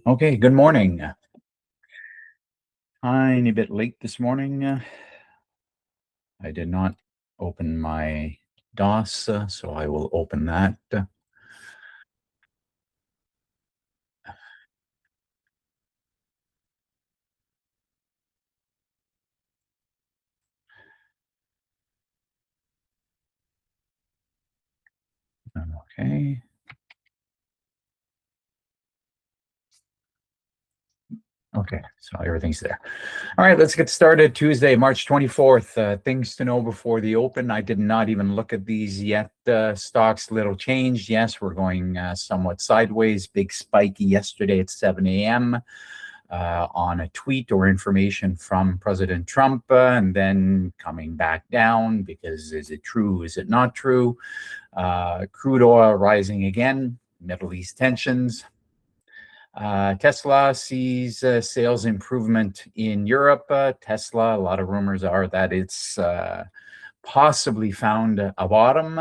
Okay, good morning. Tiny bit late this morning. I did not open my DOS, so I will open that. Okay. Okay, so everything's there. All right, let's get started. Tuesday, March 24th. Things to know before the open. I did not even look at these yet. Stocks little changed. Yes, we're going somewhat sideways. Big spike yesterday at 7 a.m. On a tweet or information from President Trump, and then coming back down because is it true? Is it not true? Crude oil rising again. Middle East tensions. Tesla sees sales improvement in Europe. Tesla, a lot of rumors are that it's possibly found a bottom.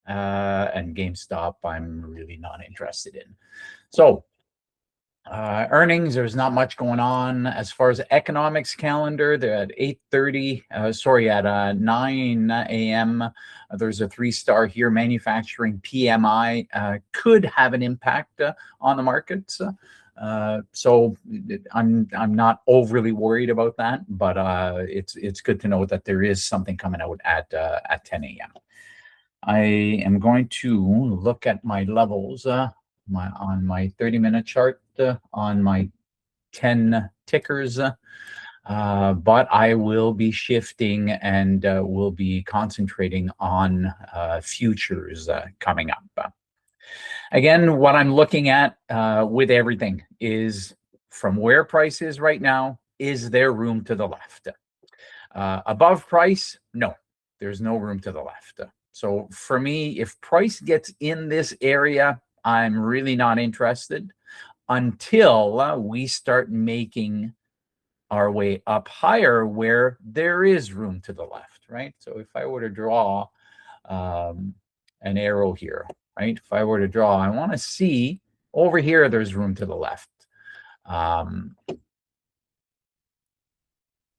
And GameStop, I'm really not interested in. So, earnings, there's not much going on. As far as economics calendar, they're at 8:30, at 9 a.m. There's a 3-star here. Manufacturing PMI could have an impact on the markets. So I'm not overly worried about that, but it's good to know that there is something coming out at 10 a.m. I am going to look at my levels on my 30-minute chart on my 10 tickers, but I will be shifting and will be concentrating on futures coming up. Again, what I'm looking at with everything is from where price is right now, is there room to the left? Above price, no, there's no room to the left. So for me, if price gets in this area, I'm really not interested until we start making our way up higher where there is room to the left, right? So if I were to draw an arrow here, right? If I were to draw, I want to see over here, there's room to the left.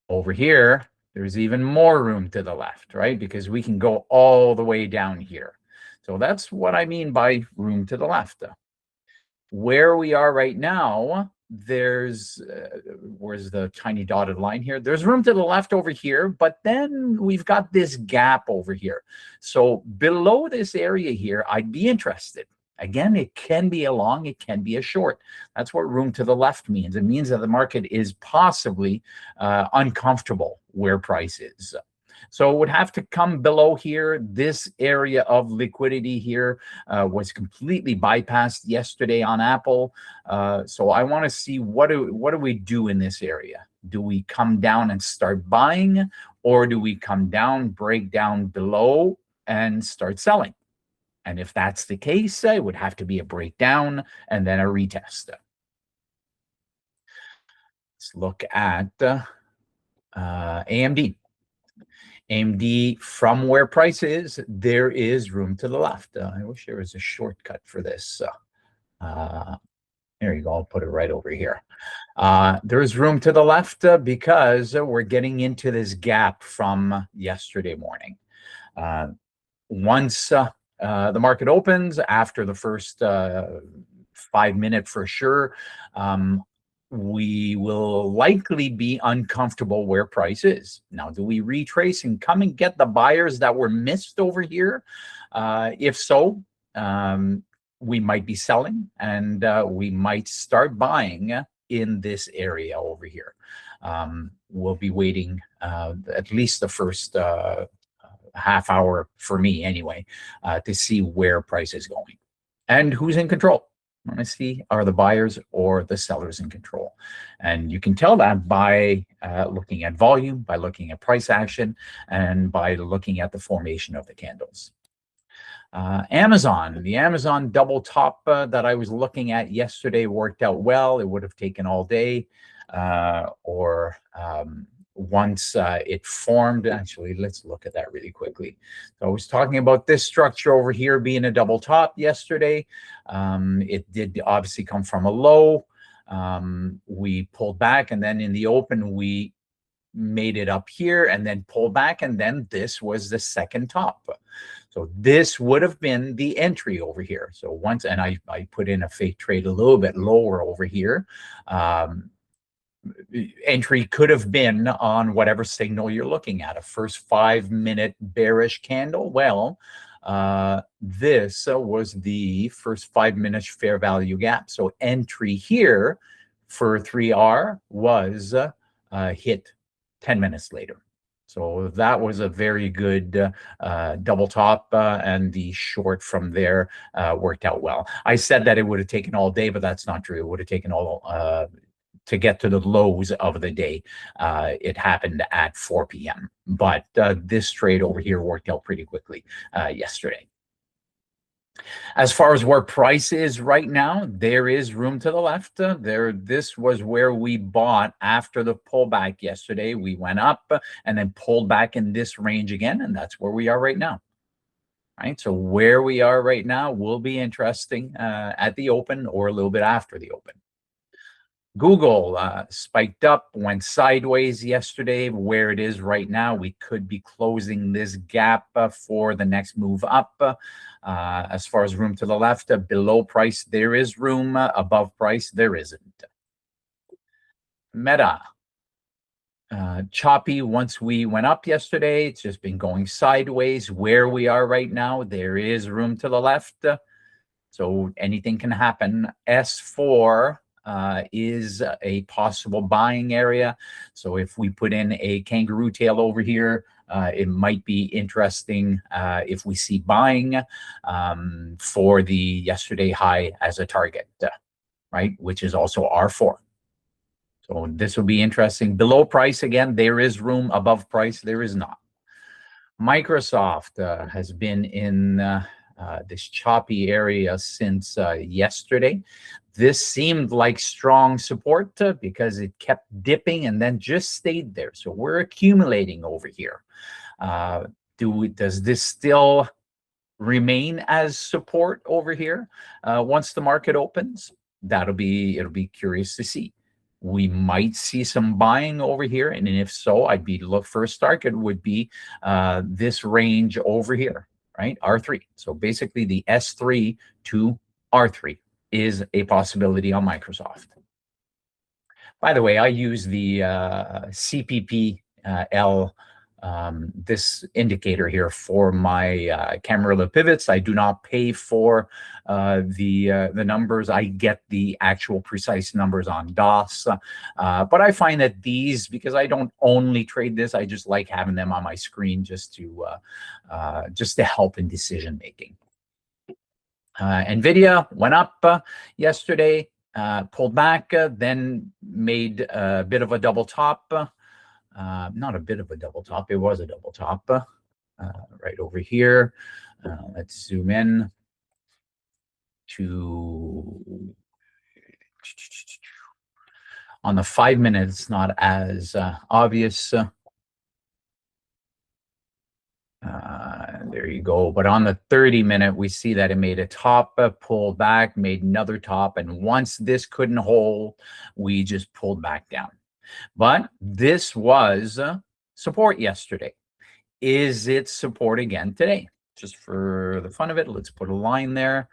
Over here, there's even more room to the left, right? Because we can go all the way down here. So that's what I mean by room to the left. Where we are right now, there's, where's the tiny dotted line here? There's room to the left over here, but then we've got this gap over here. So below this area here, I'd be interested. Again, it can be a long, it can be a short. That's what room to the left means. It means that the market is possibly uncomfortable where price is. So it would have to come below here. This area of liquidity here was completely bypassed yesterday on Apple. So I want to see what do we do in this area? Do we come down and start buying, or do we come down, break down below, and start selling? And if that's the case, it would have to be a breakdown and then a retest. Let's look at AMD. AMD, from where price is, there is room to the left. I wish there was a shortcut for this. There you go. I'll put it right over here. There is room to the left because we're getting into this gap from yesterday morning. Once the market opens after the first 5 minute for sure, we will likely be uncomfortable where price is. Now, do we retrace and come and get the buyers that were missed over here? If so, we might be selling and we might start buying in this area over here. We'll be waiting at least the first half hour for me anyway, to see where price is going and who's in control. I want to see, are the buyers or the sellers in control? And you can tell that by looking at volume, by looking at price action, and by looking at the formation of the candles. Amazon, the Amazon double top that I was looking at yesterday worked out well. It would have taken all day, or once it formed. Actually, let's look at that really quickly. So I was talking about this structure over here being a double top yesterday. It did obviously come from a low. We pulled back, and then in the open, we made it up here and then pulled back, and then this was the second top. So this would have been the entry over here. So once, and I put in a fake trade a little bit lower over here. Entry could have been on whatever signal you're looking at, a first 5-minute bearish candle. Well, this was the first 5-minute fair value gap. So entry here for 3R was hit 10 minutes later. So that was a very good double top, and the short from there worked out well. I said that it would have taken all day, but that's not true. It would have taken all to get to the lows of the day. It happened at 4 p.m. But this trade over here worked out pretty quickly yesterday. As far as where price is right now, there is room to the left. This was where we bought after the pullback yesterday. We went up and then pulled back in this range again, and that's where we are right now. Right, so where we are right now will be interesting at the open or a little bit after the open. Google spiked up, went sideways yesterday. Where it is right now, we could be closing this gap for the next move up. As far as room to the left, below price, there is room. Above price, there isn't. Meta. Choppy once we went up yesterday. It's just been going sideways. Where we are right now, there is room to the left. So anything can happen. S4 is a possible buying area. So if we put in a kangaroo tail over here, it might be interesting if we see buying for the yesterday high as a target, right? Which is also R4. So this will be interesting. Below price, again, there is room. Above price, there is not. Microsoft has been in this choppy area since yesterday. This seemed like strong support because it kept dipping and then just stayed there. So we're accumulating over here. Does this still remain as support over here once the market opens? It'll be curious to see. We might see some buying over here, and if so, first target would be this range over here, right? R3. So basically the S3 to R3 is a possibility on Microsoft. By the way, I use the CPPL, this indicator here for my Camarilla pivots. I do not pay for the numbers. I get the actual precise numbers on DOS. But I find that these, because I don't only trade this, I just like having them on my screen just to help in decision making. NVIDIA went up yesterday, pulled back, then made a bit of a double top. Not a bit of a double top, it was a double top right over here. Let's zoom in to on the 5 minutes, it's not as obvious. There you go. But on the 30-minute, we see that it made a top, pulled back, made another top. And once this couldn't hold, we just pulled back down. But this was support yesterday. Is it support again today? Just for the fun of it, let's put a line there.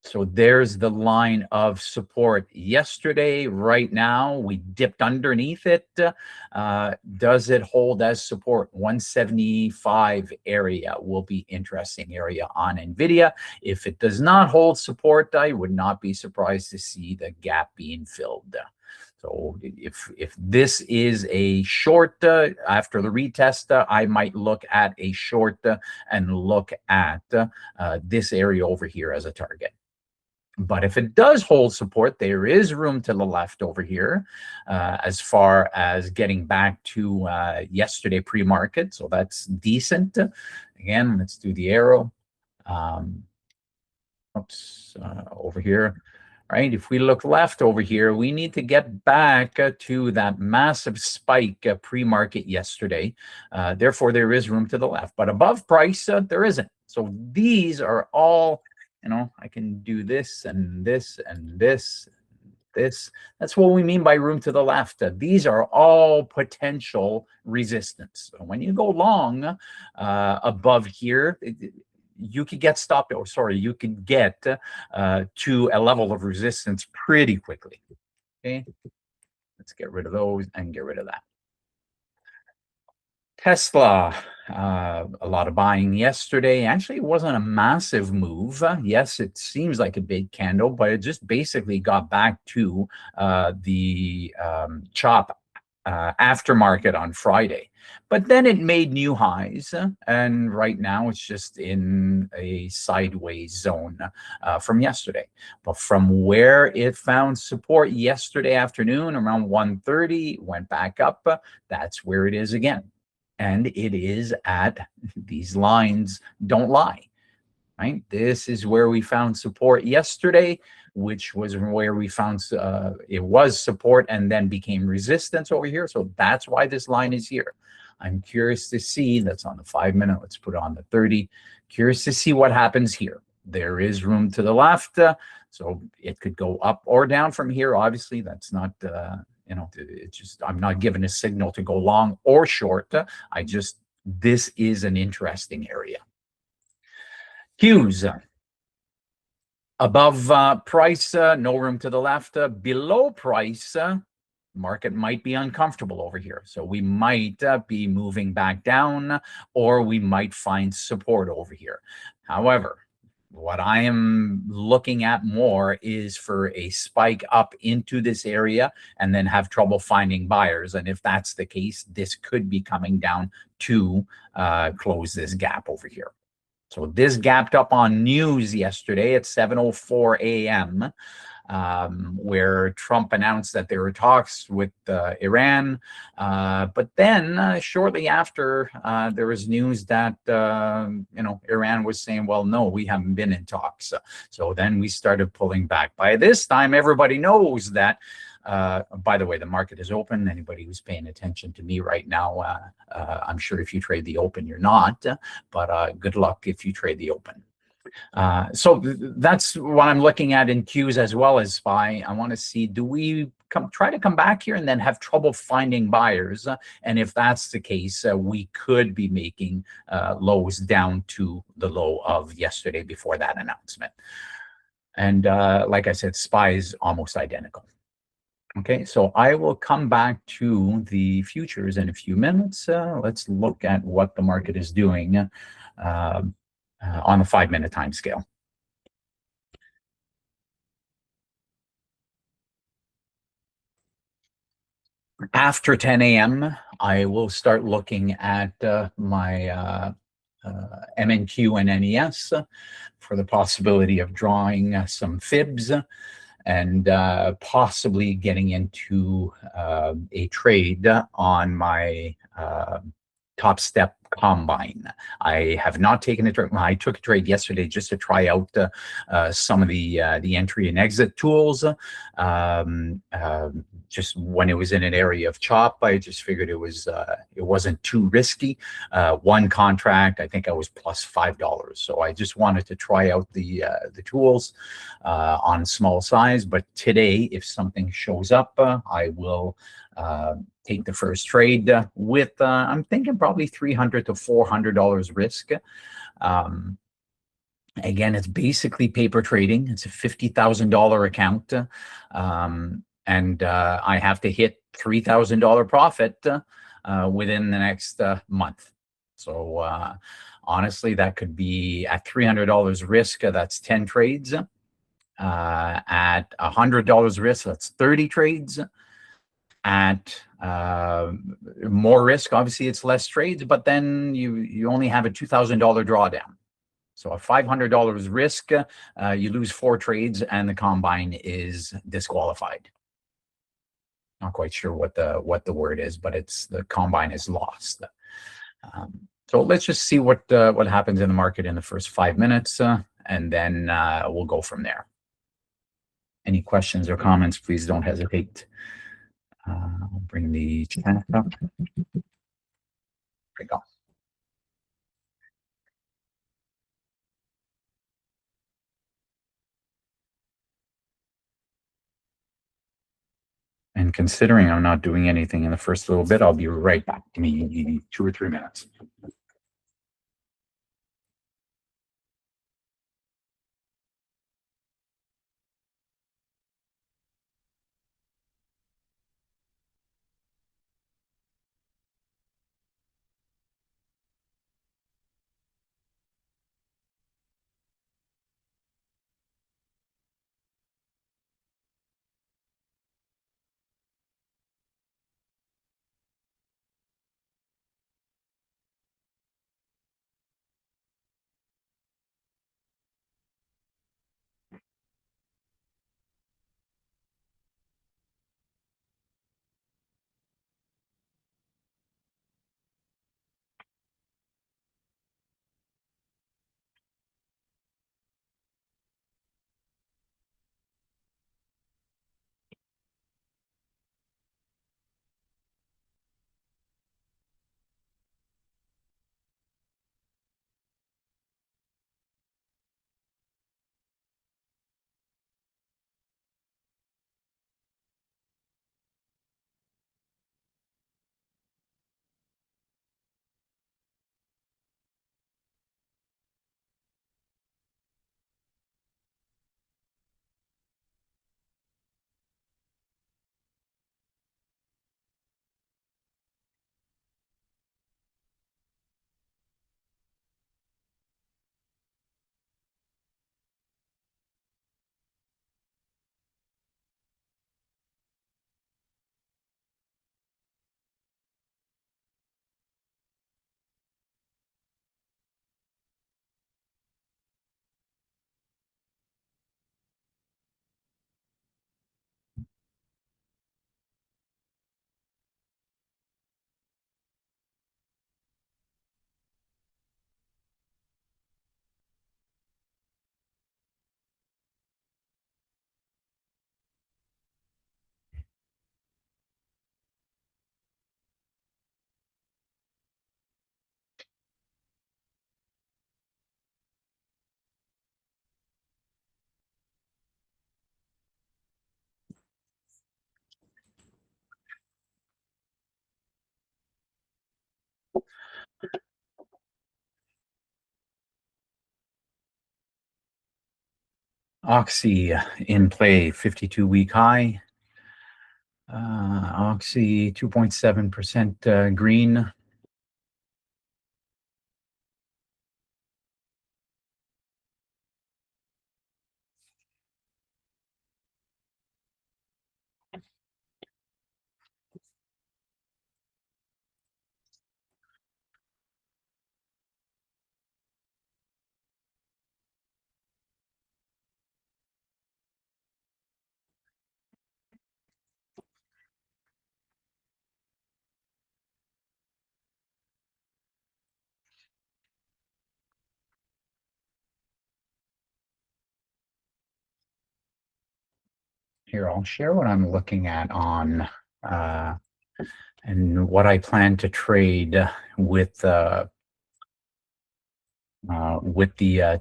So there's the line of support yesterday. Right now, we dipped underneath it. Does it hold as support? 175 area will be interesting area on NVIDIA. If it does not hold support, I would not be surprised to see the gap being filled. So if this is a short after the retest, I might look at a short and look at this area over here as a target. But if it does hold support, there is room to the left over here as far as getting back to yesterday pre-market. So that's decent. Again, let's do the arrow. Over here. right? If we look left over here, we need to get back to that massive spike pre-market yesterday. Therefore, there is room to the left, but above price, there isn't. So these are all, I can do this and this and this. That's what we mean by room to the left. These are all potential resistance. So when you go long above here, you could get stopped, or sorry, you could get to a level of resistance pretty quickly. Okay, let's get rid of those and get rid of that. Tesla, a lot of buying yesterday. Actually, it wasn't a massive move. Yes, it seems like a big candle, but it just basically got back to the chop aftermarket on Friday. But then it made new highs, and right now it's just in a sideways zone from yesterday. But from where it found support yesterday afternoon around 1:30, went back up. That's where it is again. And it is at these lines don't lie, right? This is where we found support yesterday, which was where we found it was support and then became resistance over here. So that's why this line is here. I'm curious to see, that's on the 5-minute, let's put it on the 30. Curious to see what happens here. There is room to the left, so it could go up or down from here. Obviously, that's not it's just, I'm not giving a signal to go long or short. This is an interesting area. Hughes, above price, no room to the left. Below price, market might be uncomfortable over here. So we might be moving back down, or we might find support over here. However, what I am looking at more is for a spike up into this area and then have trouble finding buyers. And if that's the case, this could be coming down to close this gap over here. So this gapped up on news yesterday at 7:04 a.m. Where Trump announced that there were talks with Iran. But then shortly after, there was news that, Iran was saying, well, no, we haven't been in talks. So then we started pulling back. By this time, everybody knows that, by the way, the market is open. Anybody who's paying attention to me right now, I'm sure if you trade the open, you're not, but good luck if you trade the open. So that's what I'm looking at in Qs as well as SPY. I want to see, do we try to come back here and then have trouble finding buyers? And if that's the case, we could be making lows down to the low of yesterday before that announcement. And like I said, SPY is almost identical. Okay, so I will come back to the futures in a few minutes. Let's look at what the market is doing on the 5-minute time scale. After 10 a.m., I will start looking at my MNQ and NES for the possibility of drawing some fibs and possibly getting into a trade on my Top Step combine. I have not taken a trade. I took a trade yesterday just to try out some of the entry and exit tools. Just when it was in an area of chop, I just figured it wasn't too risky. One contract, I think I was plus $5. So I just wanted to try out the tools on small size. But today, if something shows up, I will take the first trade with, I'm thinking probably $300 to $400 risk. Again, it's basically paper trading. It's a $50,000 account. And I have to hit $3,000 profit within the next month. So honestly, that could be at $300 risk, that's 10 trades. At $100 risk, that's 30 trades. At more risk, obviously it's less trades, but then you only have a $2,000 drawdown. So at $500 risk, you lose 4 trades and the combine is disqualified. Not quite sure what the word is, but the combine is lost. So let's just see what happens in the market in the first 5 minutes, and then we'll go from there. Any questions or comments, please don't hesitate. I'll bring the chat up. There we go. And considering I'm not doing anything in the first little bit, I'll be right back. Give me 2 or 3 minutes. Oxy in play, 52-week high. Oxy 2.7% green. Here, I'll share what I'm looking at on and what I plan to trade with the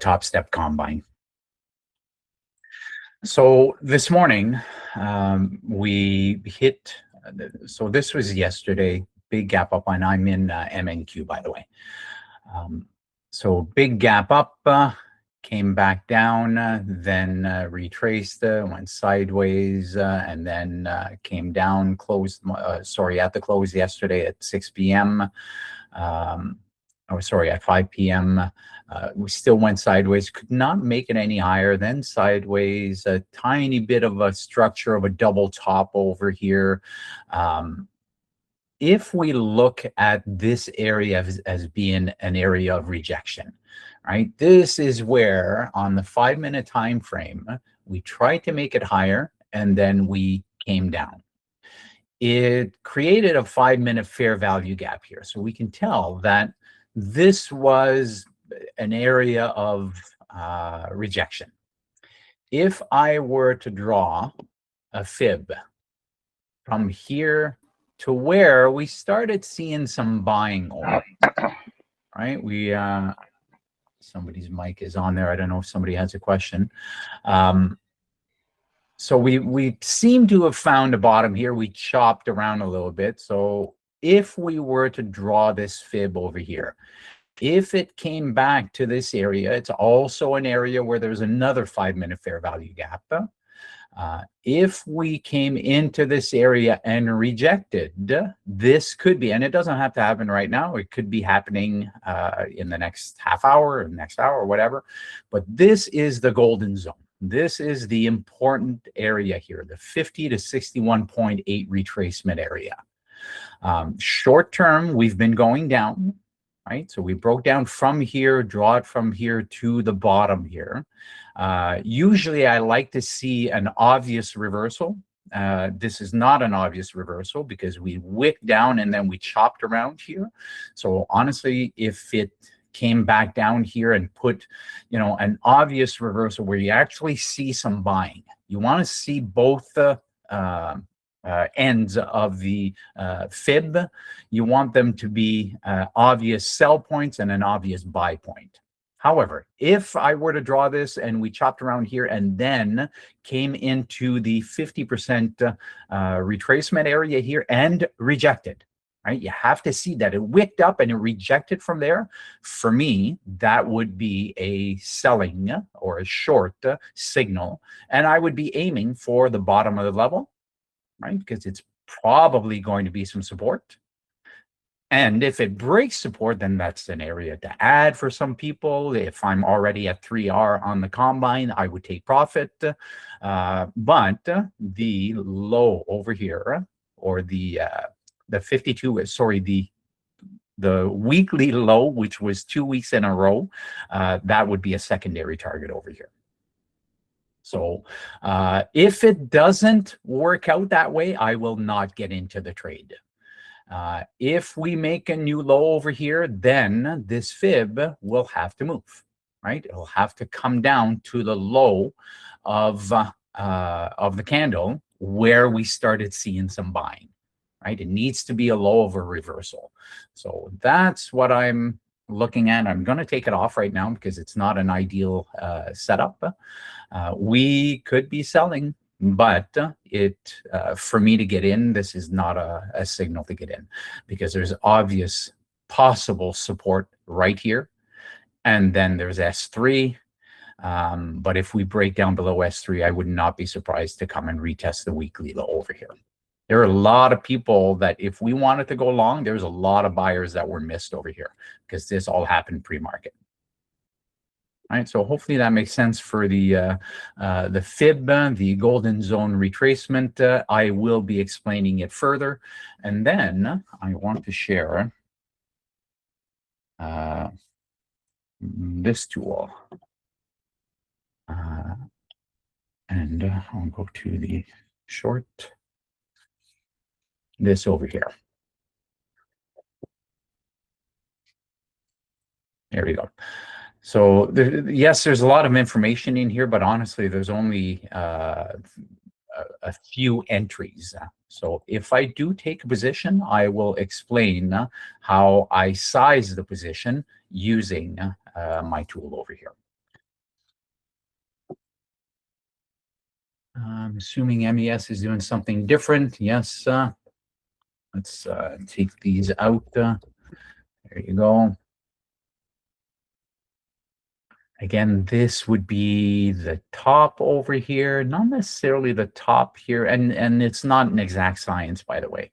Top Step Combine. So this morning, we hit. So this was yesterday. Big gap up, and I'm in MNQ, by the way. So big gap up, came back down, then retraced, went sideways, and then came down, closed, at the close yesterday at 6 p.m. At 5 p.m. We still went sideways, could not make it any higher, then sideways, a tiny bit of a structure of a double top over here. If we look at this area as being an area of rejection, right? This is where on the 5-minute time frame, we tried to make it higher and then we came down. It created a 5-minute fair value gap here. So we can tell that this was an area of rejection. if I were to draw a fib from here to where we started seeing some buying over, right? We somebody's mic is on there. I don't know if somebody has a question. So we seem to have found a bottom here. We chopped around a little bit. So if we were to draw this fib over here, if it came back to this area, it's also an area where there's another 5-minute fair value gap. If we came into this area and rejected, this could be, and it doesn't have to happen right now, it could be happening in the next half hour or next hour or whatever, but this is the golden zone. This is the important area here, the 50 to 61.8 retracement area. Short term, we've been going down, right? So we broke down from here, draw it from here to the bottom here. Usually I like to see an obvious reversal. This is not an obvious reversal because we wicked down and then we chopped around here. So honestly, if it came back down here and put, an obvious reversal where you actually see some buying, you want to see both the ends of the fib. You want them to be obvious sell points and an obvious buy point. However, if I were to draw this and we chopped around here and then came into the 50% retracement area here and rejected, right? You have to see that it wicked up and it rejected from there. For me, that would be a selling or a short signal. And I would be aiming for the bottom of the level, right? Because it's probably going to be some support. And if it breaks support, then that's an area to add for some people. If I'm already at 3R on the combine, I would take profit. But the low over here, or the 52, the weekly low, which was 2 weeks in a row, that would be a secondary target over here. So if it doesn't work out that way, I will not get into the trade. If we make a new low over here, then this fib will have to move, right? It'll have to come down to the low of the candle where we started seeing some buying, right? It needs to be a low of a reversal. So that's what I'm looking at. I'm going to take it off right now because it's not an ideal setup. We could be selling, but for me to get in, this is not a signal to get in because there's obvious possible support right here. And then there's S3. But if we break down below S3, I would not be surprised to come and retest the weekly low over here. There are a lot of people that if we wanted to go long, there's a lot of buyers that were missed over here because this all happened pre-market. All right, so hopefully that makes sense for the fib, the golden zone retracement. I will be explaining it further. And then I want to share this tool. And I'll go to the short. This over here. There we go. So yes, there's a lot of information in here, but honestly, there's only a few entries. So if I do take a position, I will explain how I size the position using my tool over here. I'm assuming MES is doing something different. Yes. Let's take these out. There you go. Again, this would be the top over here, not necessarily the top here. And it's not an exact science, by the way.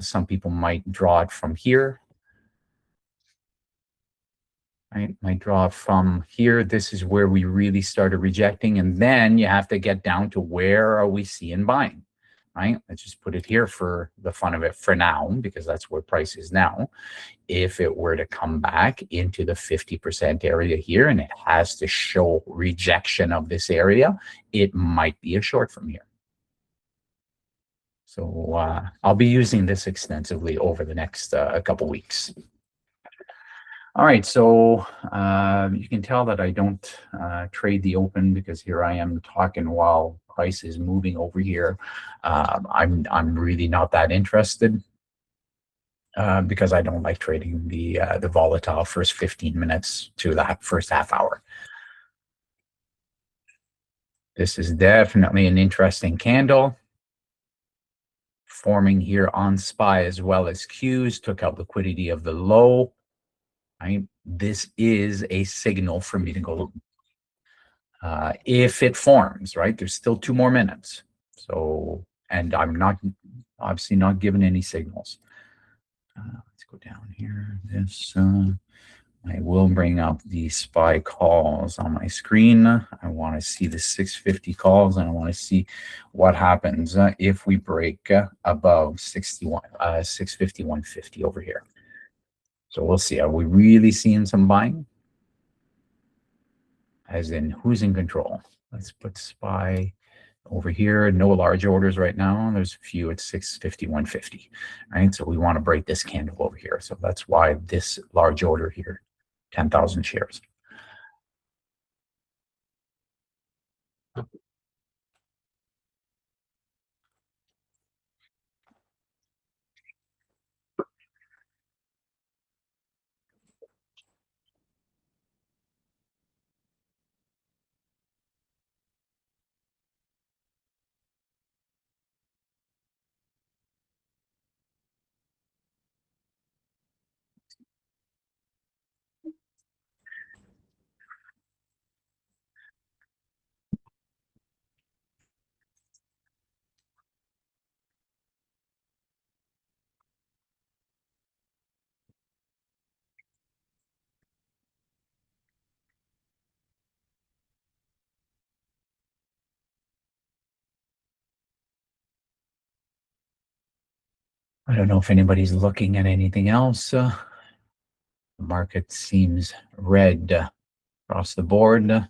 Some people might draw it from here. I might draw from here. This is where we really started rejecting. And then you have to get down to where are we seeing buying, right? Let's just put it here for the fun of it for now, because that's where price is now. If it were to come back into the 50% area here and it has to show rejection of this area, it might be a short from here. So I'll be using this extensively over the next couple weeks. All right, so you can tell that I don't trade the open because here I am talking while price is moving over here. I'm really not that interested because I don't like trading the volatile first 15 minutes to the first half hour. This is definitely an interesting candle forming here on SPY as well as Qs, took out liquidity of the low. Right? This is a signal for me to go if it forms, right? There's still 2 more minutes. So, and I'm not obviously not given any signals. Let's go down here. This I will bring up the SPY calls on my screen. I want to see the 650 calls, and I want to see what happens if we break above 650, 150 over here. So we'll see. Are we really seeing some buying? As in, who's in control? Let's put SPY over here. No large orders right now. There's a few at 650, 150, right? So we want to break this candle over here. So that's why this large order here, 10,000 shares. I don't know if anybody's looking at anything else. The market seems red across the board.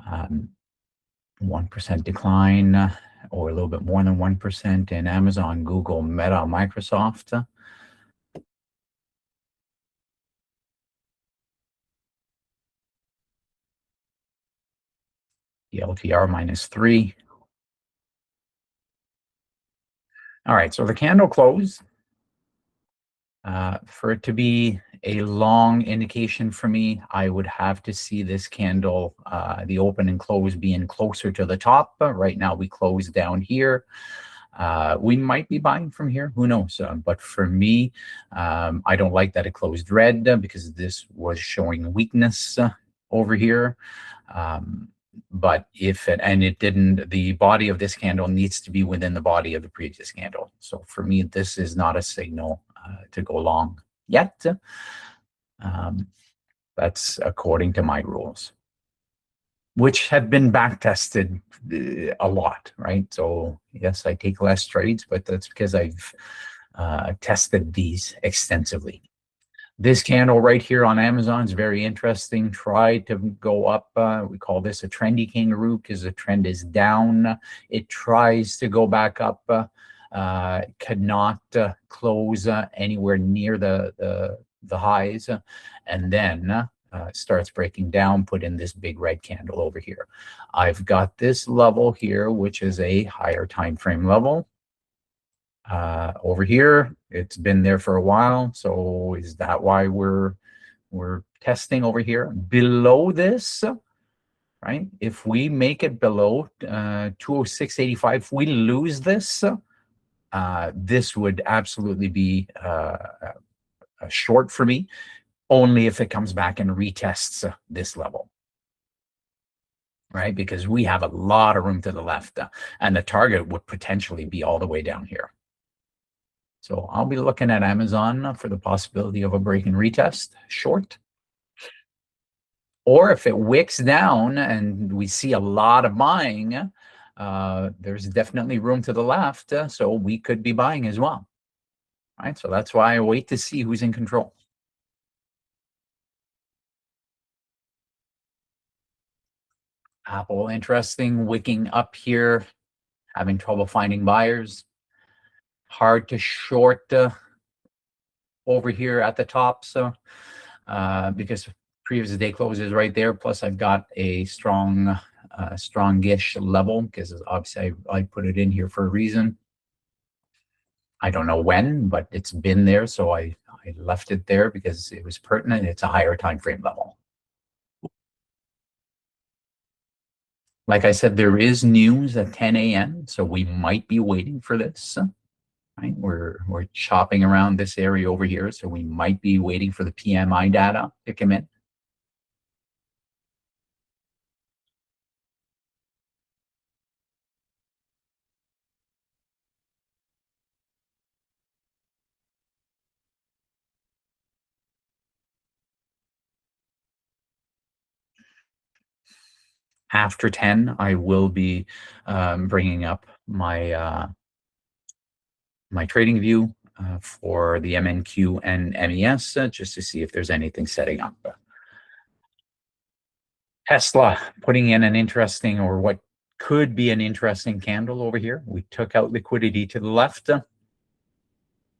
1% decline or a little bit more than 1% in Amazon, Google, Meta, Microsoft. The LTR -3. All right, so the candle closed. For it to be a long indication for me, I would have to see this candle, the open and close being closer to the top. Right now we close down here. We might be buying from here, who knows? But for me, I don't like that it closed red because this was showing weakness over here. But if it, and it didn't, the body of this candle needs to be within the body of the previous candle. So for me, this is not a signal to go long yet. That's according to my rules, which have been back tested a lot, right? So yes, I take less trades, but that's because I've tested these extensively. This candle right here on Amazon is very interesting. Tried to go up. We call this a trendy kangaroo because the trend is down. It tries to go back up. Could not close anywhere near the highs, and then starts breaking down, put in this big red candle over here. I've got this level here, which is a higher time frame level. Over here, it's been there for a while. So is that why we're testing over here? Below this, right? If we make it below 206.85, if we lose this, this would absolutely be a short for me, only if it comes back and retests this level. Right? Because we have a lot of room to the left, and the target would potentially be all the way down here. So I'll be looking at Amazon for the possibility of a break and retest short. Or if it wicks down and we see a lot of buying, there's definitely room to the left. So we could be buying as well. Right? So that's why I wait to see who's in control. Apple, interesting, wicking up here, having trouble finding buyers. Hard to short over here at the top. So because previous day close is right there. Plus, I've got a strongish level because obviously I put it in here for a reason. I don't know when, but it's been there, so I left it there because it was pertinent. It's a higher time frame level. Like I said, there is news at 10 a.m., so we might be waiting for this. Right? We're chopping around this area over here, so we might be waiting for the PMI data to come in. After 10, I will be bringing up my my trading view for the MNQ and MES just to see if there's anything setting up. Tesla putting in an interesting, or what could be an interesting candle over here. We took out liquidity to the left.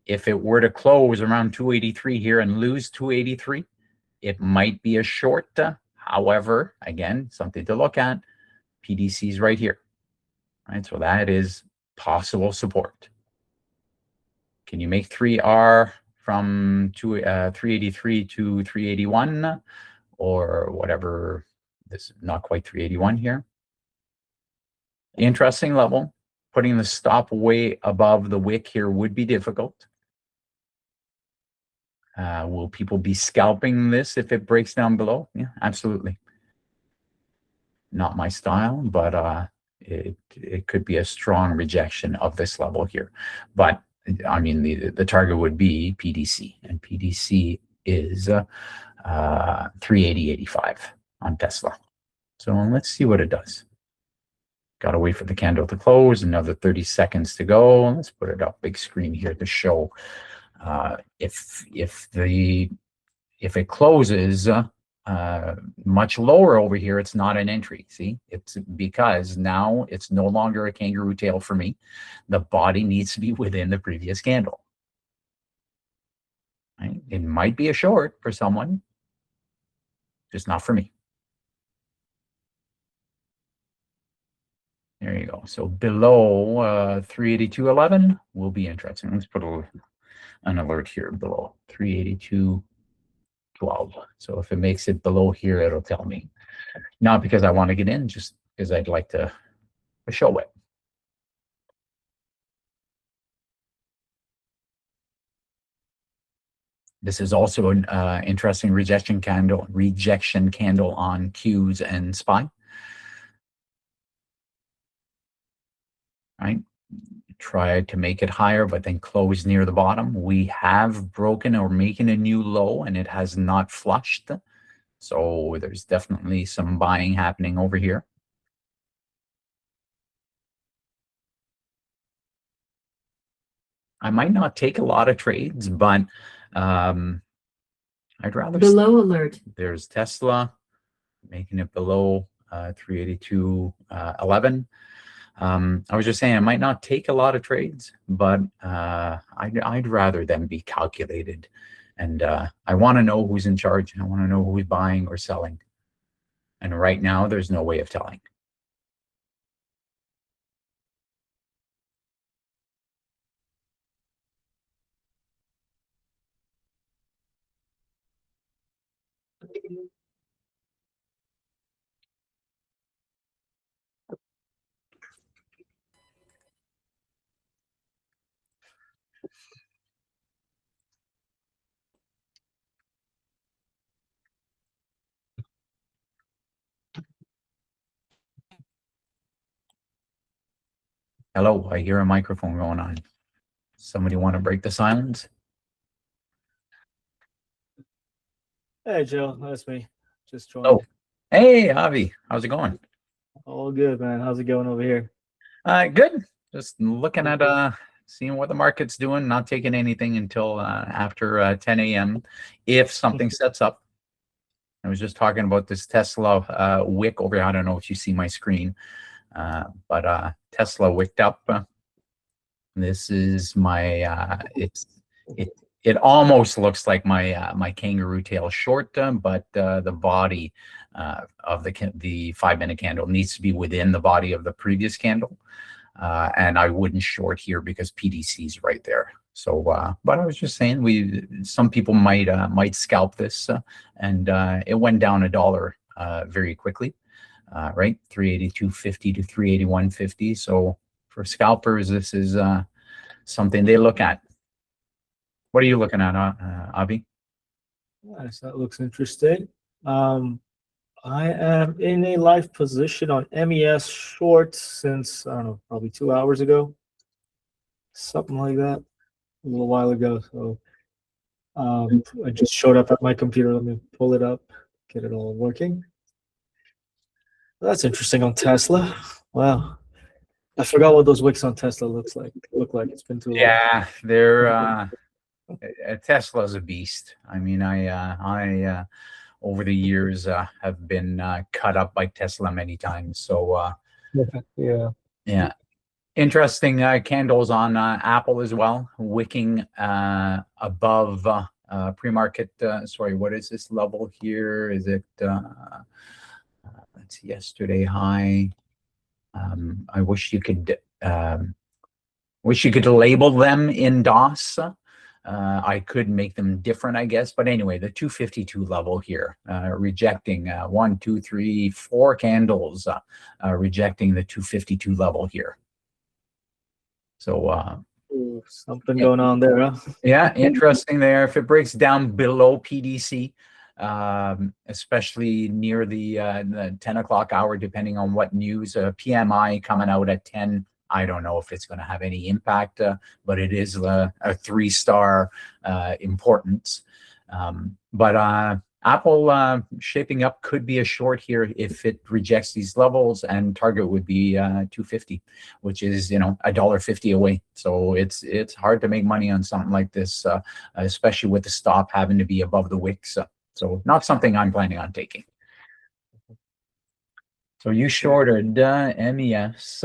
If it were to close around 283 here and lose 283, it might be a short. However, again, something to look at. PDC's right here, right? So that is possible support. Can you make 3R from 383 to 381 or whatever? This is not quite 381 here. Interesting level. Putting the stop way above the wick here would be difficult. Will people be scalping this if it breaks down below? Yeah, absolutely. Not my style, but it could be a strong rejection of this level here. But I mean, the target would be PDC, and PDC is 380.85 on Tesla. So let's see what it does. Got to wait for the candle to close. Another 30 seconds to go. Let's put it up big screen here to show if it closes much lower over here, it's not an entry. See, it's because now it's no longer a kangaroo tail for me. The body needs to be within the previous candle. Right? It might be a short for someone, just not for me. There you go. So below 382.11 will be interesting. Let's put an alert here below 382.12. So if it makes it below here, it'll tell me. Not because I want to get in, just because I'd like to show it. This is also an interesting rejection candle on Qs and SPY. Right? Try to make it higher, but then close near the bottom. We have broken or making a new low, and it has not flushed. So there's definitely some buying happening over here. I might not take a lot of trades, but I'd rather... Below alert. There's Tesla making it below 382.11. I was just saying I might not take a lot of trades, but I'd rather them be calculated. And I want to know who's in charge. I want to know who's buying or selling. And right now, there's no way of telling. Hello, I hear a microphone going on. Somebody want to break the silence? Hey, Joe, that's me. Just joined. Oh, hey, Avi, how's it going? All good, man. How's it going over here? Good. Just looking at seeing what the market's doing. Not taking anything until after 10 a.m. if something sets up. I was just talking about this Tesla wick over here. I don't know if you see my screen, but Tesla wicked up. This is my it almost looks like my my kangaroo tail short, but the body of the 5-minute candle needs to be within the body of the previous candle. And I wouldn't short here because PDC is right there. So, but I was just saying, some people might scalp this, and it went down $1 very quickly, right? 382.50 to 381.50. So for scalpers, this is something they look at. What are you looking at, Avi? Nice. That looks interesting. I am in a live position on MES short since, I don't know, probably 2 hours ago, something like that, a little while ago. So I just showed up at my computer. Let me pull it up, get it all working. That's interesting on Tesla. Wow. I forgot what those wicks on Tesla look like. It's been too long. Yeah, they're Tesla's a beast. I mean, I over the years have been cut up by Tesla many times. So yeah. Interesting candles on Apple as well, wicking above pre-market. Sorry, what is this level here? Is it that's yesterday high? I wish you could label them in DOS. I could make them different, I guess. But anyway, the 252 level here, rejecting 1, 2, 3, 4 candles, rejecting the 252 level here. So something going on there, huh? Yeah, interesting there. If it breaks down below PDC, especially near the 10 o'clock hour, depending on what news, PMI coming out at 10, I don't know if it's going to have any impact, but it is a 3-star importance. But Apple shaping up could be a short here if it rejects these levels, and target would be 250, which is $1.50 away. So it's hard to make money on something like this, especially with the stop having to be above the wicks. So not something I'm planning on taking. So you shorted MES.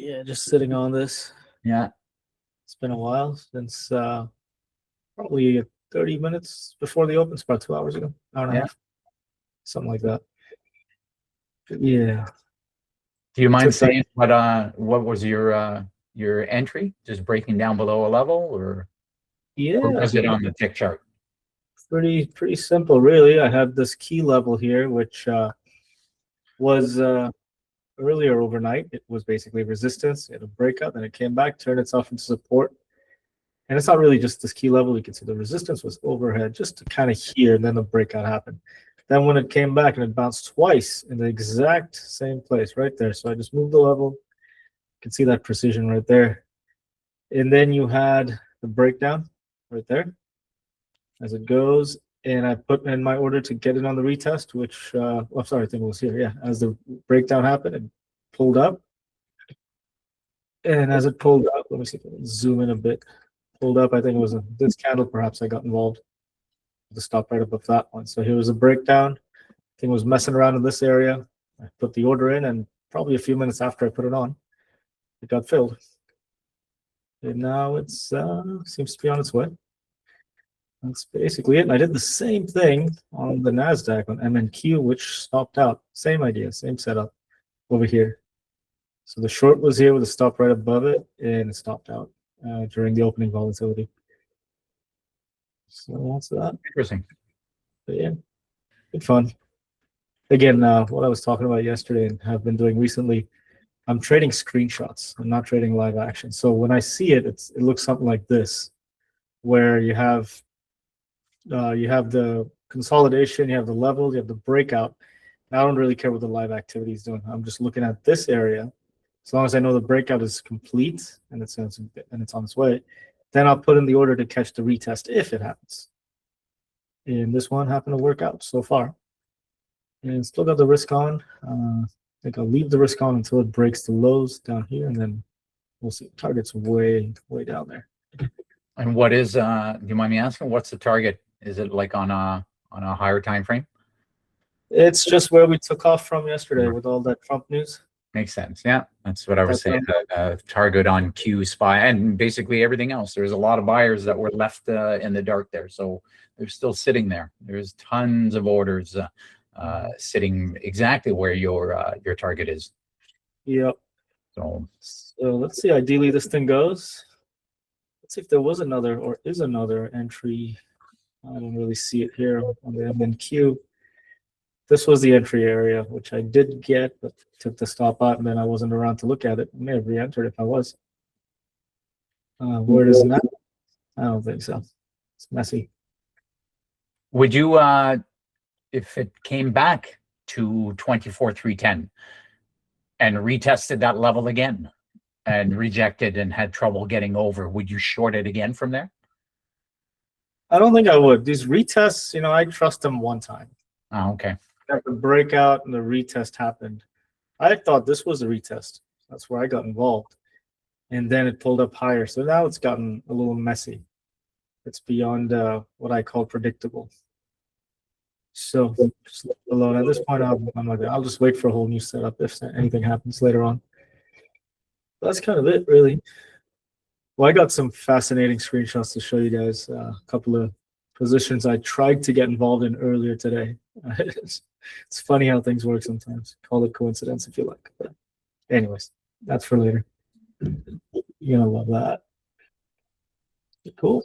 Yeah, just sitting on this. Yeah. It's been a while since probably 30 minutes before the open. It's about 2 hours ago, hour and a half, something like that. Yeah. Do you mind saying what was your entry? Just breaking down below a level, or was it on the tick chart? Pretty simple, really. I had this key level here, which was earlier overnight. It was basically resistance. It had a breakout, then it came back, turned itself into support. And it's not really just this key level. You can see the resistance was overhead just to kind of here, and then the breakout happened. Then when it came back, and it bounced twice in the exact same place right there. So I just moved the level. You can see that precision right there. And then you had the breakdown right there as it goes. And I put in my order to get it on the retest, which, I'm sorry, I think it was here. Yeah, as the breakdown happened, it pulled up. And as it pulled up, let me see if I can zoom in a bit. Pulled up, I think it was this candle, perhaps I got involved. The stop right above that one. So here was a breakdown. I think it was messing around in this area. I put the order in, and probably a few minutes after I put it on, it got filled. And now it seems to be on its way. That's basically it. And I did the same thing on the NASDAQ on MNQ, which stopped out. Same idea, same setup over here. So the short was here with a stop right above it, and it stopped out during the opening volatility. So that's that. Interesting. But yeah, good fun. Again, what I was talking about yesterday and have been doing recently, I'm trading screenshots. I'm not trading live action. So when I see it, it looks something like this, where you have the consolidation, you have the levels, you have the breakout. And I don't really care what the live activity is doing. I'm just looking at this area. As long as I know the breakout is complete and it's on its way, then I'll put in the order to catch the retest if it happens. And this one happened to work out so far. And still got the risk on. I think I'll leave the risk on until it breaks the lows down here, and then we'll see. Target's way down there. And what is? Do you mind me asking? What's the target? Is it like on a higher time frame? It's just where we took off from yesterday with all that Trump news. Makes sense. Yeah, that's what I was saying. Target on Q, SPY, and basically everything else. There's a lot of buyers that were left in the dark there, so they're still sitting there. There's tons of orders sitting exactly where your target is. Yep. So let's see. Ideally, this thing goes. Let's see if there was another or is another entry. I don't really see it here on the MNQ. This was the entry area, which I did get, but took the stop out, and then I wasn't around to look at it. I may have re-entered if I was. Where it is now? I don't think so. It's messy. would you, if it came back to 24,310 and retested that level again and rejected and had trouble getting over, would you short it again from there? I don't think I would. These retests, I trust them one time. Oh, okay. The breakout and the retest happened. I thought this was a retest. That's where I got involved. And then it pulled up higher. So now it's gotten a little messy. It's beyond what I call predictable. So just leave it alone. At this point, I'll just wait for a whole new setup if anything happens later on. That's kind of it, really. Well, I got some fascinating screenshots to show you guys. A couple of positions I tried to get involved in earlier today. It's funny how things work sometimes. Call it coincidence if you like. But anyways, that's for later. You're gonna love that. Cool.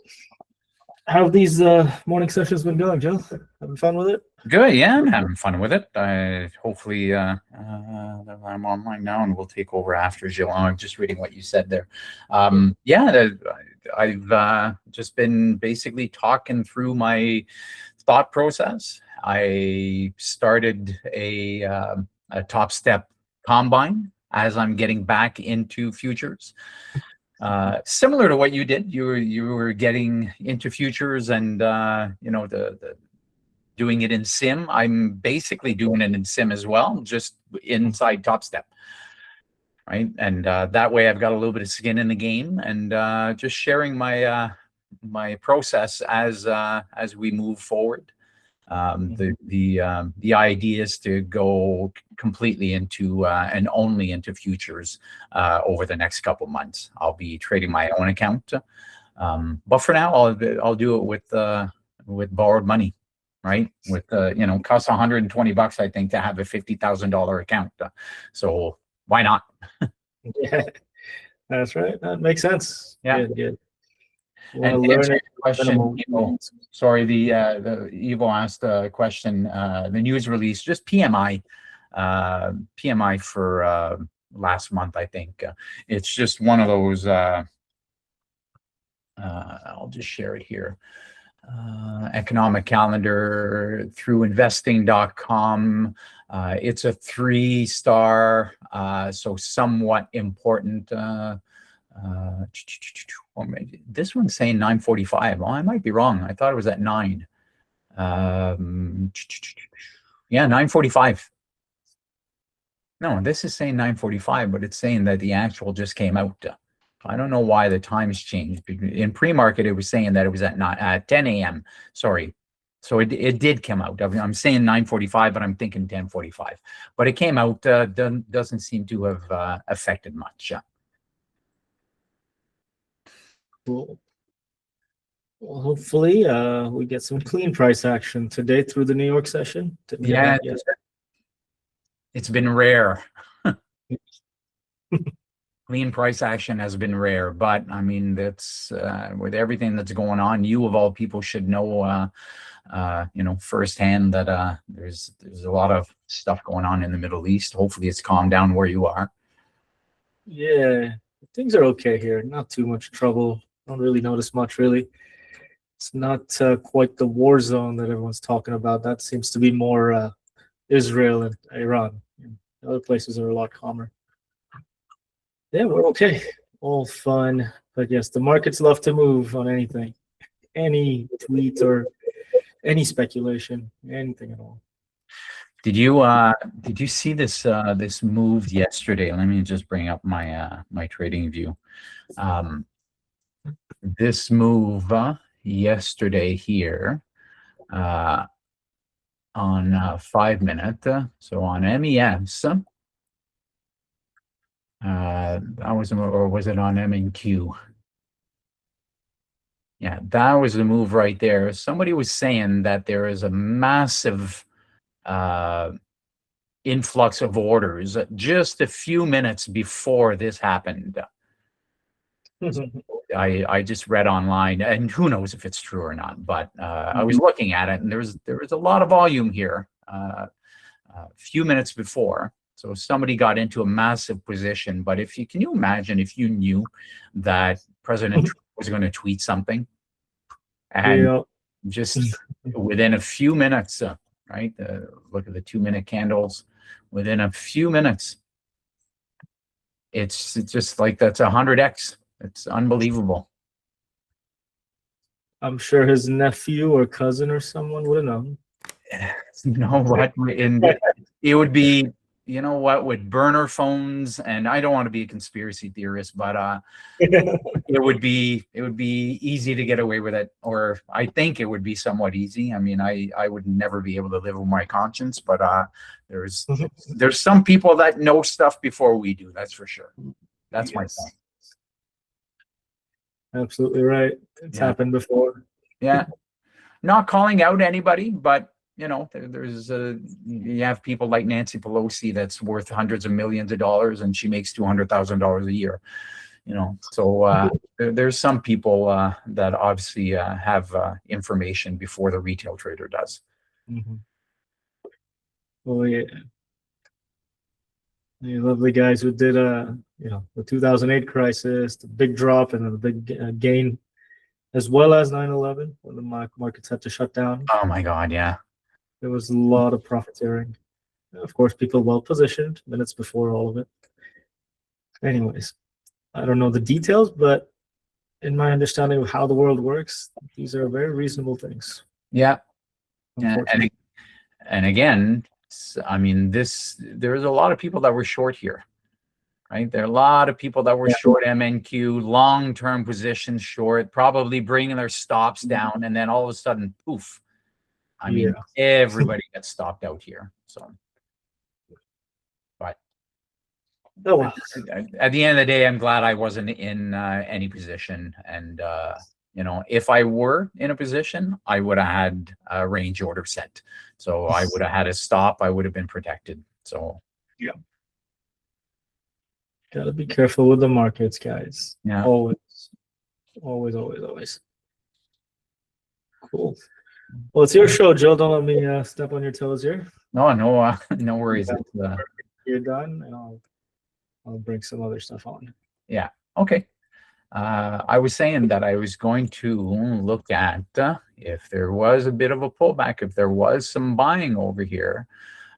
How have these morning sessions been going, Gilles? Having fun with it? Good, yeah, I'm having fun with it. Hopefully, I'm online now, and we'll take over after Gilles. I'm just reading what you said there. Yeah, I've just been basically talking through my thought process. I started a Top Step combine as I'm getting back into futures. Similar to what you did, you were getting into futures and the doing it in sim. I'm basically doing it in sim as well, just inside Top Step, right? And that way I've got a little bit of skin in the game, and just sharing my my process as we move forward. The idea is to go completely into and only into futures over the next couple months. I'll be trading my own account, but for now I'll do it with borrowed money, right? With costs $120, I think, to have a $50,000 account. So why not? Yeah, that's right. That makes sense. Yeah. Good. And to answer your question, sorry, the Evo asked a question. The news release, just PMI for last month, I think. It's just one of those. I'll just share it here. Economic calendar through investing.com. It's a 3-star, so somewhat important. This one's saying 9:45. Well, I might be wrong. I thought it was at 9. Yeah, 9:45. No, this is saying 9:45, but it's saying that the actual just came out. I don't know why the times changed. In pre-market, it was saying that it was at 10 a.m. Sorry. So it did come out. I'm saying 9:45, but I'm thinking 10:45. But it came out. Doesn't seem to have affected much. Cool. Well, hopefully we get some clean price action today through the New York session. Yeah, it's been rare. Clean price action has been rare, but I mean, that's with everything that's going on, you of all people should know, firsthand that there's a lot of stuff going on in the Middle East. Hopefully it's calmed down where you are. Yeah, things are okay here. Not too much trouble. Don't really notice much, really. It's not quite the war zone that everyone's talking about. That seems to be more Israel and Iran. Other places are a lot calmer. Yeah, we're okay. All fun. But yes, the markets love to move on anything. Any tweet or any speculation, anything at all. Did you see this this move yesterday? Let me just bring up my my trading view. This move yesterday here on 5 minute. So on MES, That was, or was it on MNQ? Yeah, that was the move right there. Somebody was saying that there is a massive influx of orders just a few minutes before this happened. I just read online, and who knows if it's true or not, but I was looking at it, and there was a lot of volume here a few minutes before. So somebody got into a massive position. But if you can you imagine if you knew that President Trump was going to tweet something, and Yeah. just within a few minutes, right? Look at the 2-minute candles. Within a few minutes, it's just like that's 100x. It's unbelievable. I'm sure his nephew or cousin or someone would have known. You know what? And it would be, you know what, with burner phones, and I don't want to be a conspiracy theorist, but it would be easy to get away with it, or I think it would be somewhat easy. I mean, I would never be able to live with my conscience, but there's some people that know stuff before we do. That's for sure. That's my point. Absolutely right. It's happened before. Yeah, not calling out anybody, but you know, there's you have people like Nancy Pelosi that's worth hundreds of millions of dollars, and she makes $200,000 a year. You know, so there's some people that obviously have information before the retail trader does. Mm-hmm. Oh yeah, the lovely guys who did the 2008 crisis, the big drop, and then the big gain, as well as 9/11 when the markets had to shut down. Oh my God, yeah. There was a lot of profiteering. Of course, people well positioned minutes before all of it. Anyways, I don't know the details, but in my understanding of how the world works, these are very reasonable things. Yeah. And again, I mean, there's a lot of people that were short here, right? There are a lot of people that were short MNQ, long-term positions short, probably bringing their stops down, and then all of a sudden, poof. I mean, everybody gets stopped out here. So, but at the end of the day, I'm glad I wasn't in any position. And, you know, if I were in a position, I would have had a range order set. So I would have had a stop. I would have been protected. So, yeah. Got to be careful with the markets, guys. Yeah. Always, always, always, always. Cool. Well, it's your show, Jill. Don't let me step on your toes here. No worries. You're done, and I'll bring some other stuff on. Yeah. Okay. I was saying that I was going to look at if there was a bit of a pullback, if there was some buying over here.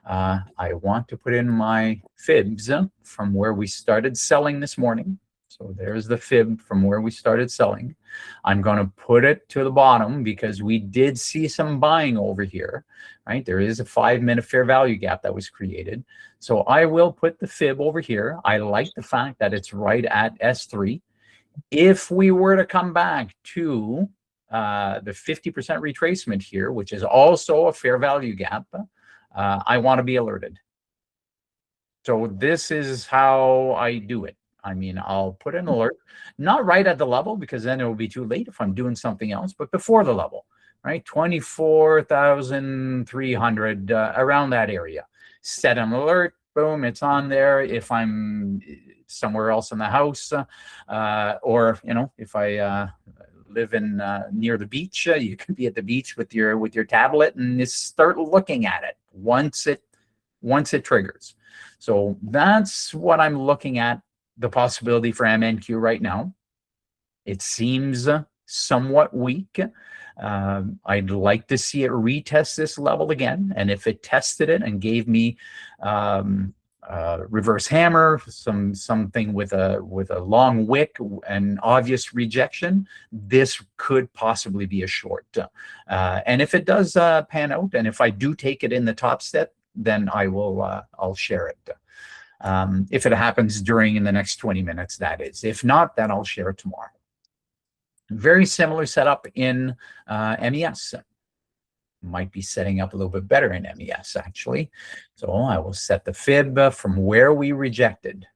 I want to put in my fibs from where we started selling this morning. So there's the fib from where we started selling. I'm going to put it to the bottom because we did see some buying over here, right? There is a 5-minute fair value gap that was created. So I will put the fib over here. I like the fact that it's right at S3. If we were to come back to the 50% retracement here, which is also a fair value gap, I want to be alerted. So this is how I do it. I mean, I'll put an alert, not right at the level because then it will be too late if I'm doing something else, but before the level, right? 24,300, around that area. Set an alert, boom, it's on there. If I'm somewhere else in the house, or, you know, if I live in near the beach, you can be at the beach with your tablet and just start looking at it once it triggers. So that's what I'm looking at, the possibility for MNQ right now. It seems somewhat weak. I'd like to see it retest this level again. And if it tested it and gave me reverse hammer, something with a long wick and obvious rejection, this could possibly be a short. And if it does pan out, and if I do take it in the top step, then I'll share it. If it happens in the next 20 minutes, that is. If not, then I'll share it tomorrow. Very similar setup in MES. Might be setting up a little bit better in MES, actually. So I will set the fib from where we rejected.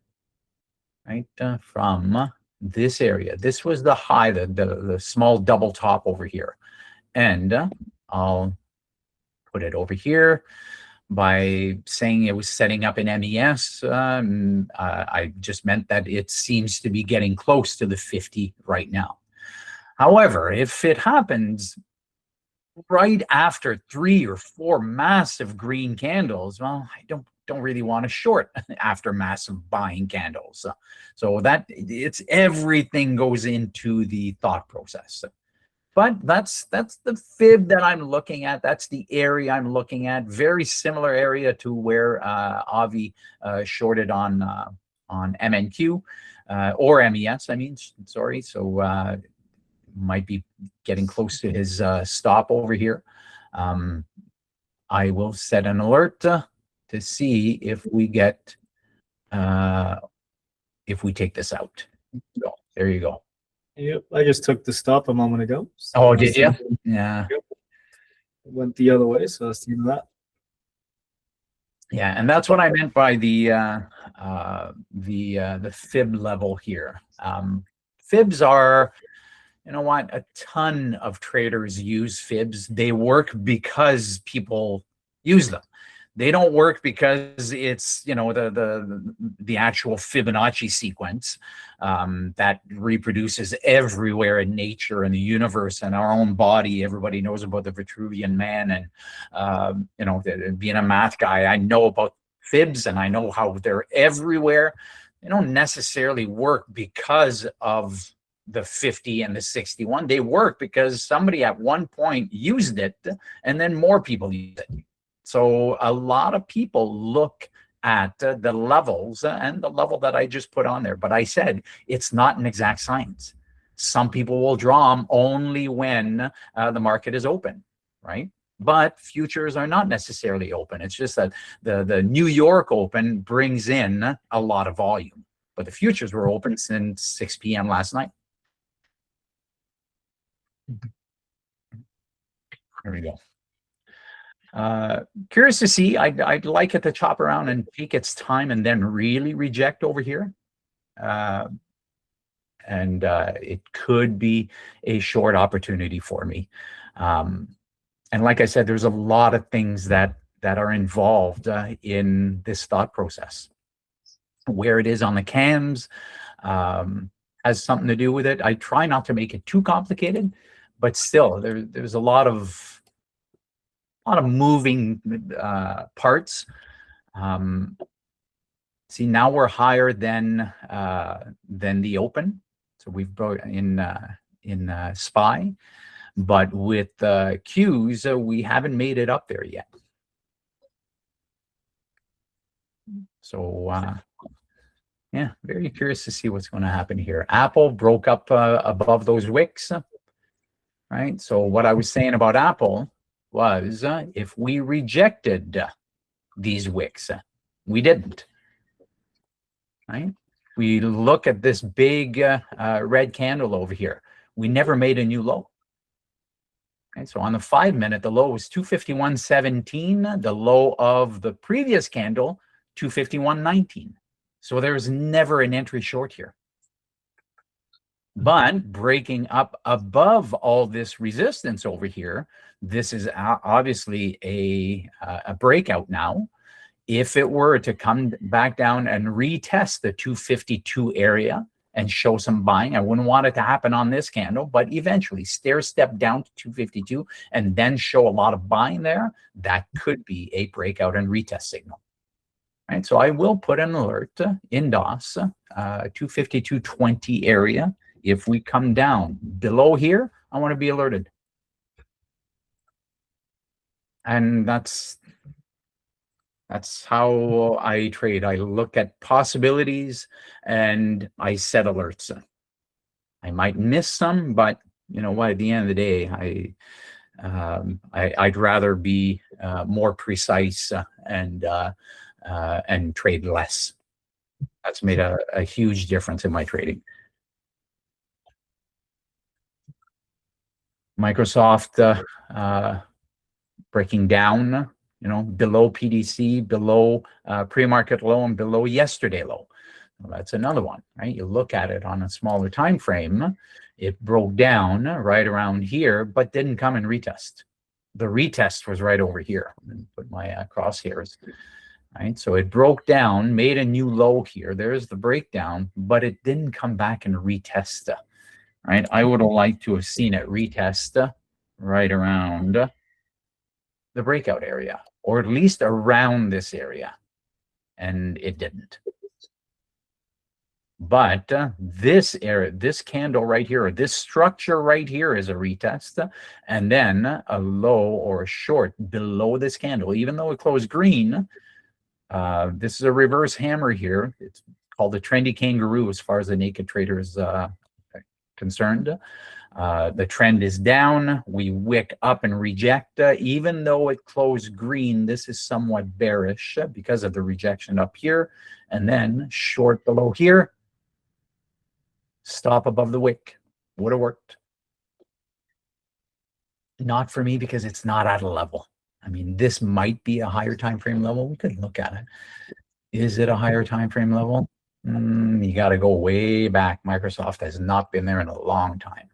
right, from this area. This was the high, the small double top over here. And I'll put it over here by saying it was setting up an MES. I just meant that it seems to be getting close to the 50 right now. However, if it happens right after 3 or 4 massive green candles, well, I don't really want to short after massive buying candles. So that it's everything goes into the thought process. But that's the fib that I'm looking at. That's the area I'm looking at. Very similar area to where Avi shorted on MNQ or MES. I mean, sorry. So might be getting close to his stop over here. I will set an alert to see if we get if we take this out. So there you go. Yep, I just took the stop a moment ago. So oh, did you? Yeah. Yep. It went the other way, so let's do that. Yeah, and that's what I meant by the fib level here. Fibs are, you know what, a ton of traders use fibs. They work because people use them. They don't work because it's, you know, the actual Fibonacci sequence that reproduces everywhere in nature and the universe and our own body. Everybody knows about the Vitruvian Man, and you know, being a math guy, I know about fibs and I know how they're everywhere. They don't necessarily work because of the 50 and the 61. They work because somebody at one point used it and then more people used it. So a lot of people look at the levels and the level that I just put on there. But I said it's not an exact science. Some people will draw them only when the market is open, right? But futures are not necessarily open. It's just that the New York Open brings in a lot of volume. But the futures were open since 6 p.m. last night. There we go. Curious to see. I'd like it to chop around and take its time and then really reject over here. And it could be a short opportunity for me. And like I said, there's a lot of things that are involved in this thought process. Where it is on the cams has something to do with it. I try not to make it too complicated, but still, there's a lot of moving parts. See, now we're higher than the open, so we've brought in SPY, but with Qs we haven't made it up there yet. So yeah, very curious to see what's going to happen here. Apple broke up above those wicks, right? So what I was saying about Apple was if we rejected these wicks, we didn't, right? We look at this big red candle over here. We never made a new low. Okay, so on the 5-minute, the low was 251.17. The low of the previous candle, 251.19. So there's never an entry short here. But breaking up above all this resistance over here, this is obviously a breakout now. If it were to come back down and retest the 252 area and show some buying, I wouldn't want it to happen on this candle, but eventually stair step down to 252 and then show a lot of buying there, that could be a breakout and retest signal. Right, so I will put an alert in DOS, 252.20 area. If we come down below here, I want to be alerted. And that's how I trade. I look at possibilities and I set alerts. I might miss some, but you know what? At the end of the day, I'd rather be more precise and trade less. That's made a huge difference in my trading. Microsoft breaking down, you know, below PDC, below pre-market low, and below yesterday low. Well, that's another one, right? You look at it on a smaller time frame, it broke down right around here, but didn't come and retest. The retest was right over here. I'm going to put my crosshairs, right? So it broke down, made a new low here. There's the breakdown, but it didn't come back and retest, right? I would have liked to have seen it retest right around the breakout area, or at least around this area, and it didn't. But this area, this candle right here, or this structure right here is a retest, and then a low or a short below this candle, even though it closed green. This is a reverse hammer here. It's called the trendy kangaroo as far as the naked trader is concerned. The trend is down. We wick up and reject. Even though it closed green, this is somewhat bearish because of the rejection up here. And then short below here. Stop above the wick. Would have worked. Not for me because it's not at a level. I mean, this might be a higher time frame level. We could look at it. Is it a higher time frame level? You got to go way back. Microsoft has not been there in a long time.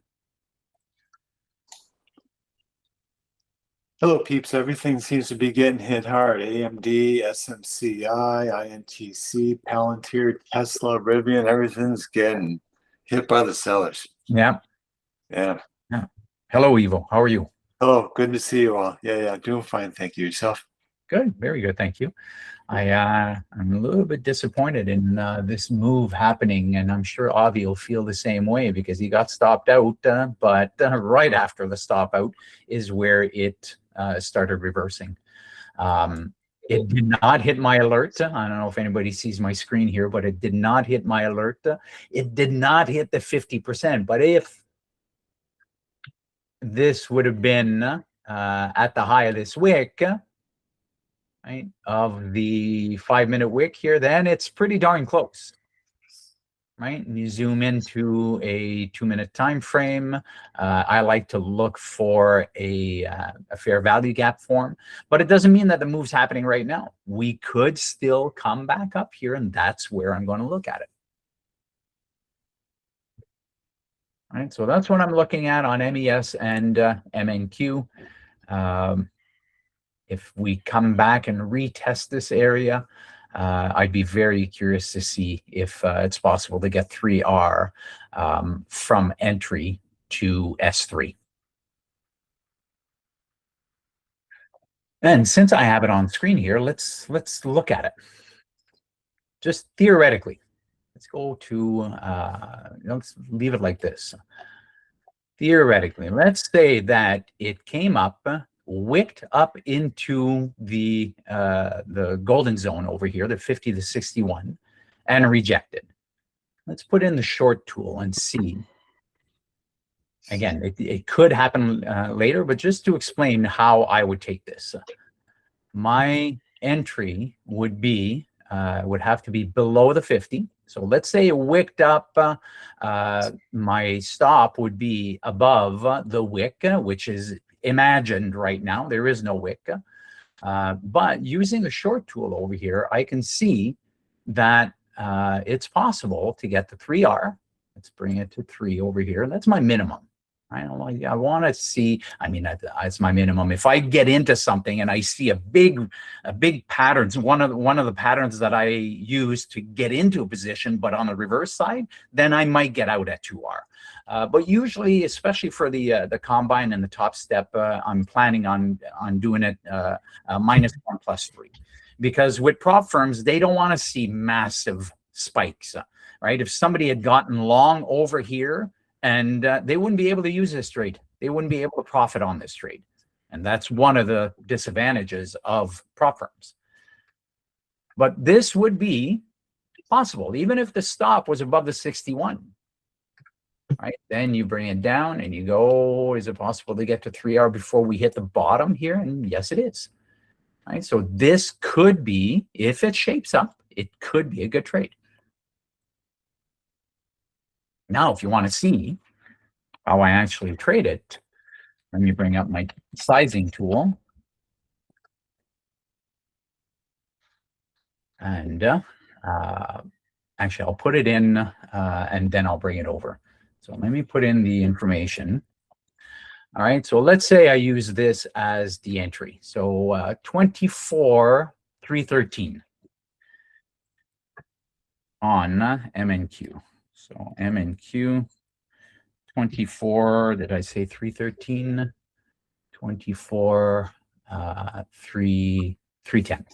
Hello, peeps. Everything seems to be getting hit hard. AMD, SMCI, INTC, Palantir, Tesla, Rivian, everything's getting hit by the sellers. Yeah. Yeah. Hello, Evo. How are you? Hello. Good to see you all. Yeah. Doing fine. Thank you. Yourself? Good. Very good. Thank you. I'm a little bit disappointed in this move happening, and I'm sure Avi will feel the same way because he got stopped out, but right after the stop out is where it started reversing. It did not hit my alert. I don't know if anybody sees my screen here, but it did not hit my alert. It did not hit the 50%, but if this would have been at the high of this wick, right, of the 5-minute wick here, then it's pretty darn close, right? And you zoom into a 2-minute time frame. I like to look for a fair value gap form, but it doesn't mean that the move's happening right now. We could still come back up here, and that's where I'm going to look at it. All right, so that's what I'm looking at on MES and MNQ. If we come back and retest this area, I'd be very curious to see if it's possible to get 3R from entry to S3. And since I have it on screen here, let's look at it. Just theoretically, let's go to, let's leave it like this. Theoretically, let's say that it came up, wicked up into the golden zone over here, the 50 to 61, and rejected. Let's put in the short tool and see. Again, it could happen later, but just to explain how I would take this. My entry would be, would have to be below the 50. So let's say it wicked up, my stop would be above the wick, which is imagined right now. There is no wick. But using the short tool over here, I can see that it's possible to get the 3R. Let's bring it to 3 over here. That's my minimum. I want to see, I mean, that's my minimum. If I get into something and I see a big patterns, one of the patterns that I use to get into a position, but on the reverse side, then I might get out at 2R. But usually, especially for the combine and the top step, I'm planning on doing it -1 +3, because with prop firms, they don't want to see massive spikes, right? If somebody had gotten long over here, and they wouldn't be able to use this trade. They wouldn't be able to profit on this trade. And that's one of the disadvantages of prop firms. But this would be possible, even if the stop was above the 61. Right? Then you bring it down and you go, is it possible to get to 3R before we hit the bottom here? And yes, it is. Right? So this could be, if it shapes up, it could be a good trade. Now, if you want to see how I actually trade it, let me bring up my sizing tool. And Actually, I'll put it in and then I'll bring it over. So let me put in the information. All right, so let's say I use this as the entry. So 24,313 on MNQ. So MNQ 24, did I say 313? 24, 310.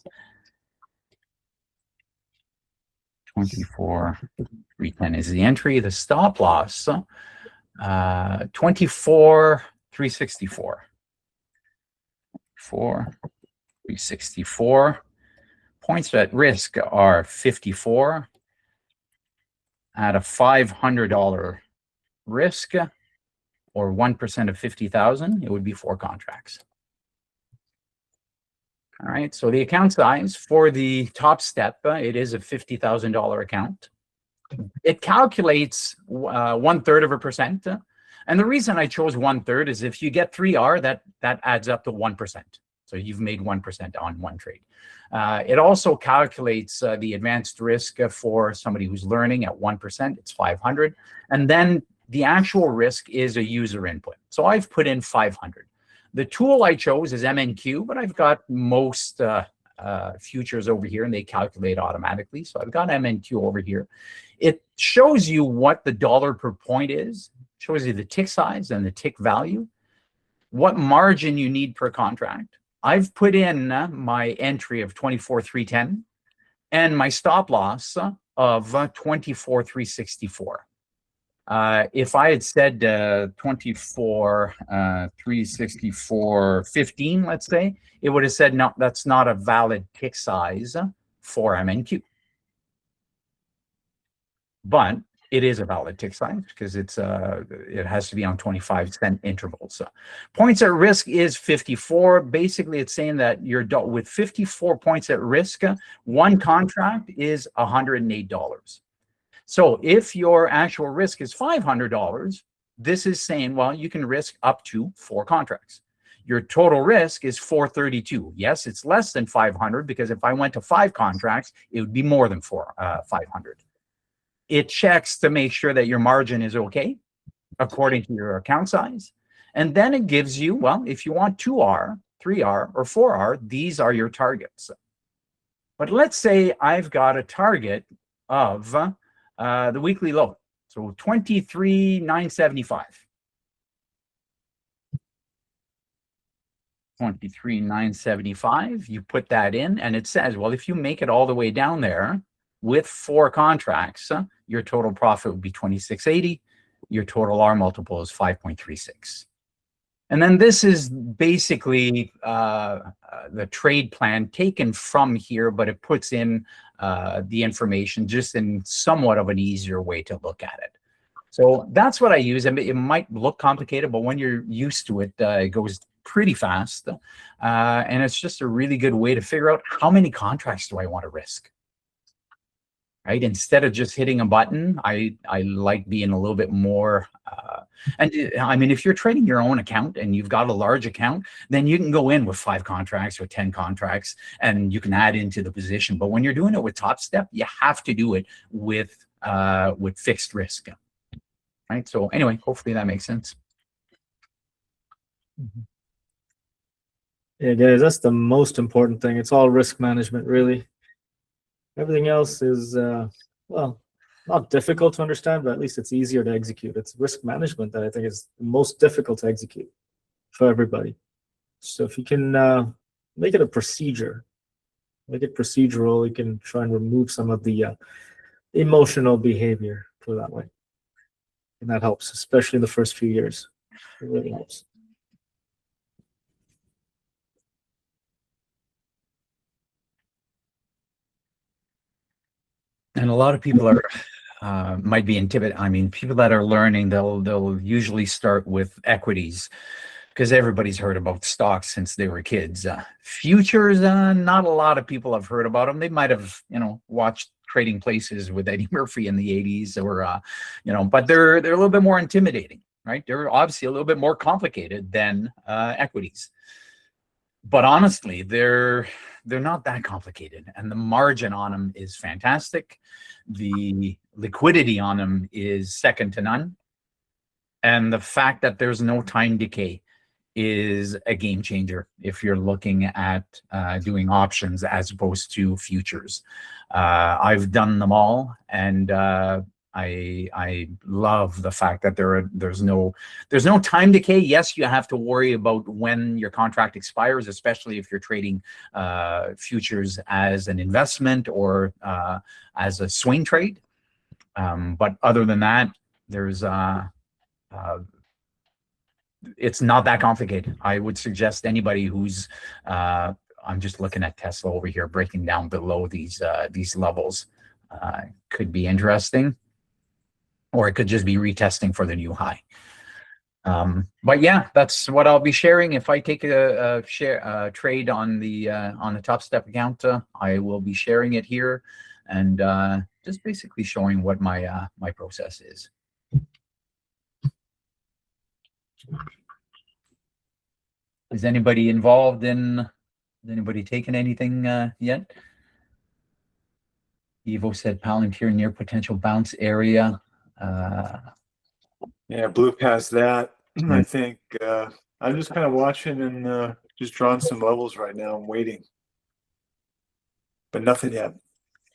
24, 310 is the entry. The stop loss, 24, 364. 364. Points at risk are 54. At a $500 risk, or 1% of 50,000, it would be 4 contracts. All right, so the account size for the top step, it is a $50,000 account. It calculates 1/3%. And the reason I chose 1/3 is if you get 3R, that adds up to 1%. So you've made 1% on one trade. It also calculates the advanced risk for somebody who's learning at 1%, it's 500. And then the actual risk is a user input. So I've put in 500. The tool I chose is MNQ, but I've got most futures over here and they calculate automatically. So I've got MNQ over here. It shows you what the dollar per point is, shows you the tick size and the tick value, what margin you need per contract. I've put in my entry of 24,310 and my stop loss of 24,364. If I had said 24,364.15, let's say, it would have said, no, that's not a valid tick size for MNQ. But it is a valid tick size because it has to be on 25-cent intervals. So points at risk is 54. Basically, it's saying that you're with 54 points at risk, one contract is $108. So if your actual risk is $500, this is saying, well, you can risk up to 4 contracts. Your total risk is 432. Yes, it's less than 500 because if I went to 5 contracts, it would be more than 500. It checks to make sure that your margin is okay according to your account size. And then it gives you, well, if you want 2R, 3R, or 4R, these are your targets. But let's say I've got a target of the weekly low. So 23,975. 23,975. You put that in and it says, well, if you make it all the way down there with 4 contracts, your total profit would be 2680. Your total R multiple is 5.36. And then this is basically the trade plan taken from here, but it puts in the information just in somewhat of an easier way to look at it. So that's what I use. I mean, it might look complicated, but when you're used to it, it goes pretty fast. And it's just a really good way to figure out how many contracts do I want to risk. Right? Instead of just hitting a button, I like being a little bit more. And I mean, if you're trading your own account and you've got a large account, then you can go in with 5 contracts or 10 contracts and you can add into the position. But when you're doing it with Top Step, you have to do it with fixed risk. Right? So anyway, hopefully that makes sense. Yeah, guys, that's the most important thing. It's all risk management, really. Everything else is, well, not difficult to understand, but at least it's easier to execute. It's risk management that I think is the most difficult to execute for everybody. So if you can make it a procedure, make it procedural, you can try and remove some of the emotional behavior, put it that way. And that helps, especially in the first few years. It really helps. And a lot of people are might be intimidated. I mean, people that are learning, they'll usually start with equities because everybody's heard about stocks since they were kids. Futures, not a lot of people have heard about them. They might have, watched Trading Places with Eddie Murphy in the 80s, or but they're a little bit more intimidating, right? They're obviously a little bit more complicated than equities. But honestly, they're they're not that complicated, and the margin on them is fantastic. The liquidity on them is second to none, and the fact that there's no time decay is a game changer if you're looking at doing options as opposed to futures. I've done them all, and I love the fact that there's no time decay. Yes, you have to worry about when your contract expires, especially if you're trading futures as an investment or as a swing trade. But other than that, there's it's not that complicated. I would suggest anybody who's I'm just looking at Tesla over here, breaking down below these levels. Could be interesting, or it could just be retesting for the new high. But yeah, that's what I'll be sharing. If I take a trade on the Top Step account, I will be sharing it here, and just basically showing what my my process is. Is anybody involved in? Has anybody taken anything yet? Evo said Palantir near potential bounce area. Yeah, blew past that. I think I'm just kind of watching and just drawing some levels right now. I'm waiting, but nothing yet.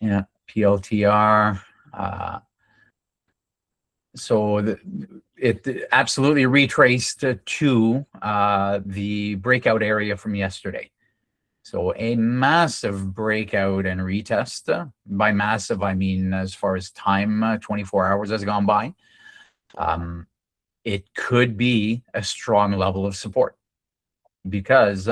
Yeah, PLTR. So it absolutely retraced to the breakout area from yesterday. So a massive breakout and retest. By massive, I mean as far as time, 24 hours has gone by. It could be a strong level of support because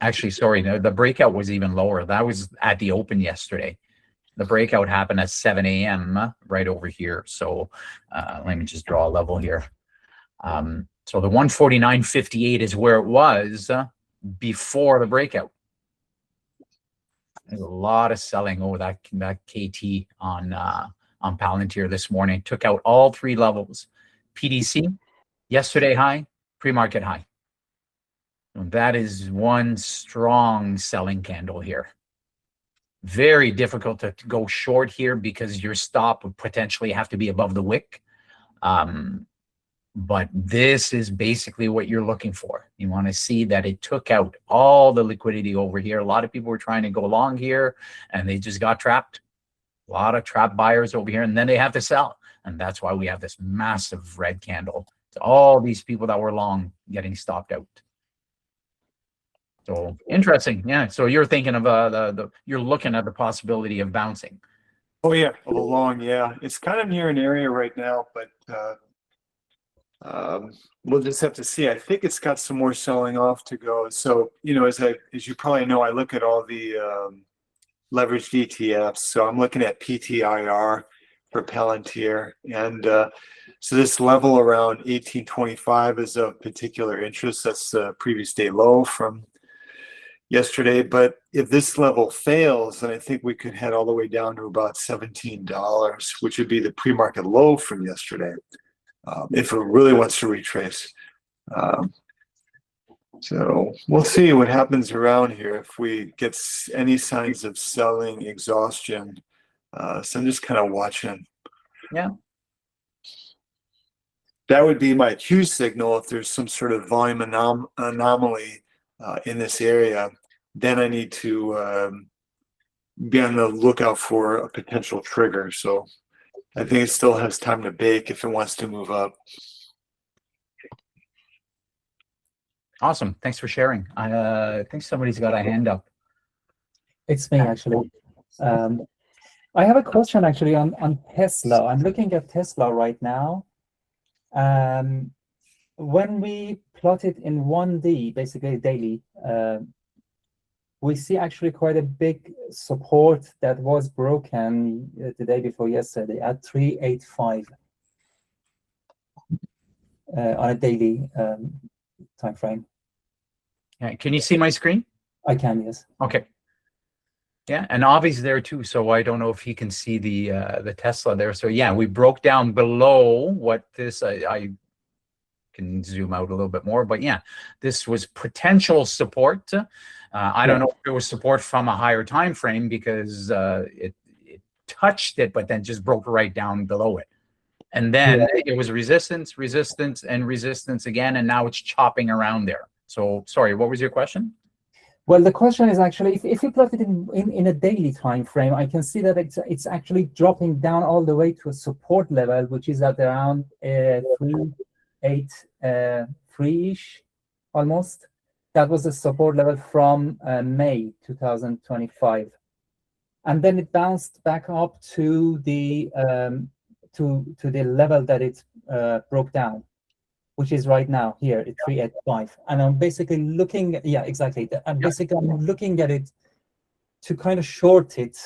actually, sorry, the breakout was even lower. That was at the open yesterday. The breakout happened at 7 a.m. right over here. So let me just draw a level here. So the 149.58 is where it was before the breakout. There's a lot of selling over that KT on Palantir this morning. Took out all three levels. PDC, yesterday high, pre-market high. And that is one strong selling candle here. Very difficult to go short here because your stop would potentially have to be above the wick. But this is basically what you're looking for. You want to see that it took out all the liquidity over here. A lot of people were trying to go long here and they just got trapped. A lot of trap buyers over here, and then they have to sell. And that's why we have this massive red candle. So all these people that were long getting stopped out. So interesting. Yeah. So you're thinking of you're looking at the possibility of bouncing. Oh yeah, along. Yeah, it's kind of near an area right now, but we'll just have to see. I think it's got some more selling off to go. So as you probably know, I look at all the leveraged ETFs. So I'm looking at PTIR for Palantir, and so this level around 1825 is of particular interest. That's the previous day low from yesterday. But if this level fails, then I think we could head all the way down to about $17, which would be the pre-market low from yesterday, if it really wants to retrace. So we'll see what happens around here if we get any signs of selling exhaustion. So I'm just kind of watching. Yeah. That would be my Q signal if there's some sort of volume anomaly in this area. Then I need to be on the lookout for a potential trigger. So I think it still has time to bake if it wants to move up. Awesome. Thanks for sharing. I think somebody's got a hand up. It's me, actually. I have a question, actually, on Tesla. I'm looking at Tesla right now. When we plot it in 1D, basically daily, we see actually quite a big support that was broken the day before yesterday at 385 on a daily time frame. Yeah. Can you see my screen? I can, yes. Okay. Yeah, and Avi's there too, so I don't know if he can see the Tesla there. So yeah, we broke down below what this. I can zoom out a little bit more, but yeah, this was potential support I don't know if it was support from a higher time frame because it touched it, but then just broke right down below it. And then it was resistance, resistance, and resistance again, and now it's chopping around there. So, sorry, what was your question? Well, the question is actually, if you plot it in a daily time frame, I can see that it's actually dropping down all the way to a support level, which is at around 383-ish, almost. That was the support level from May 2025, and then it bounced back up to the level that it broke down, which is right now here at 385. And I'm basically looking, exactly. I'm looking at it to kind of short it.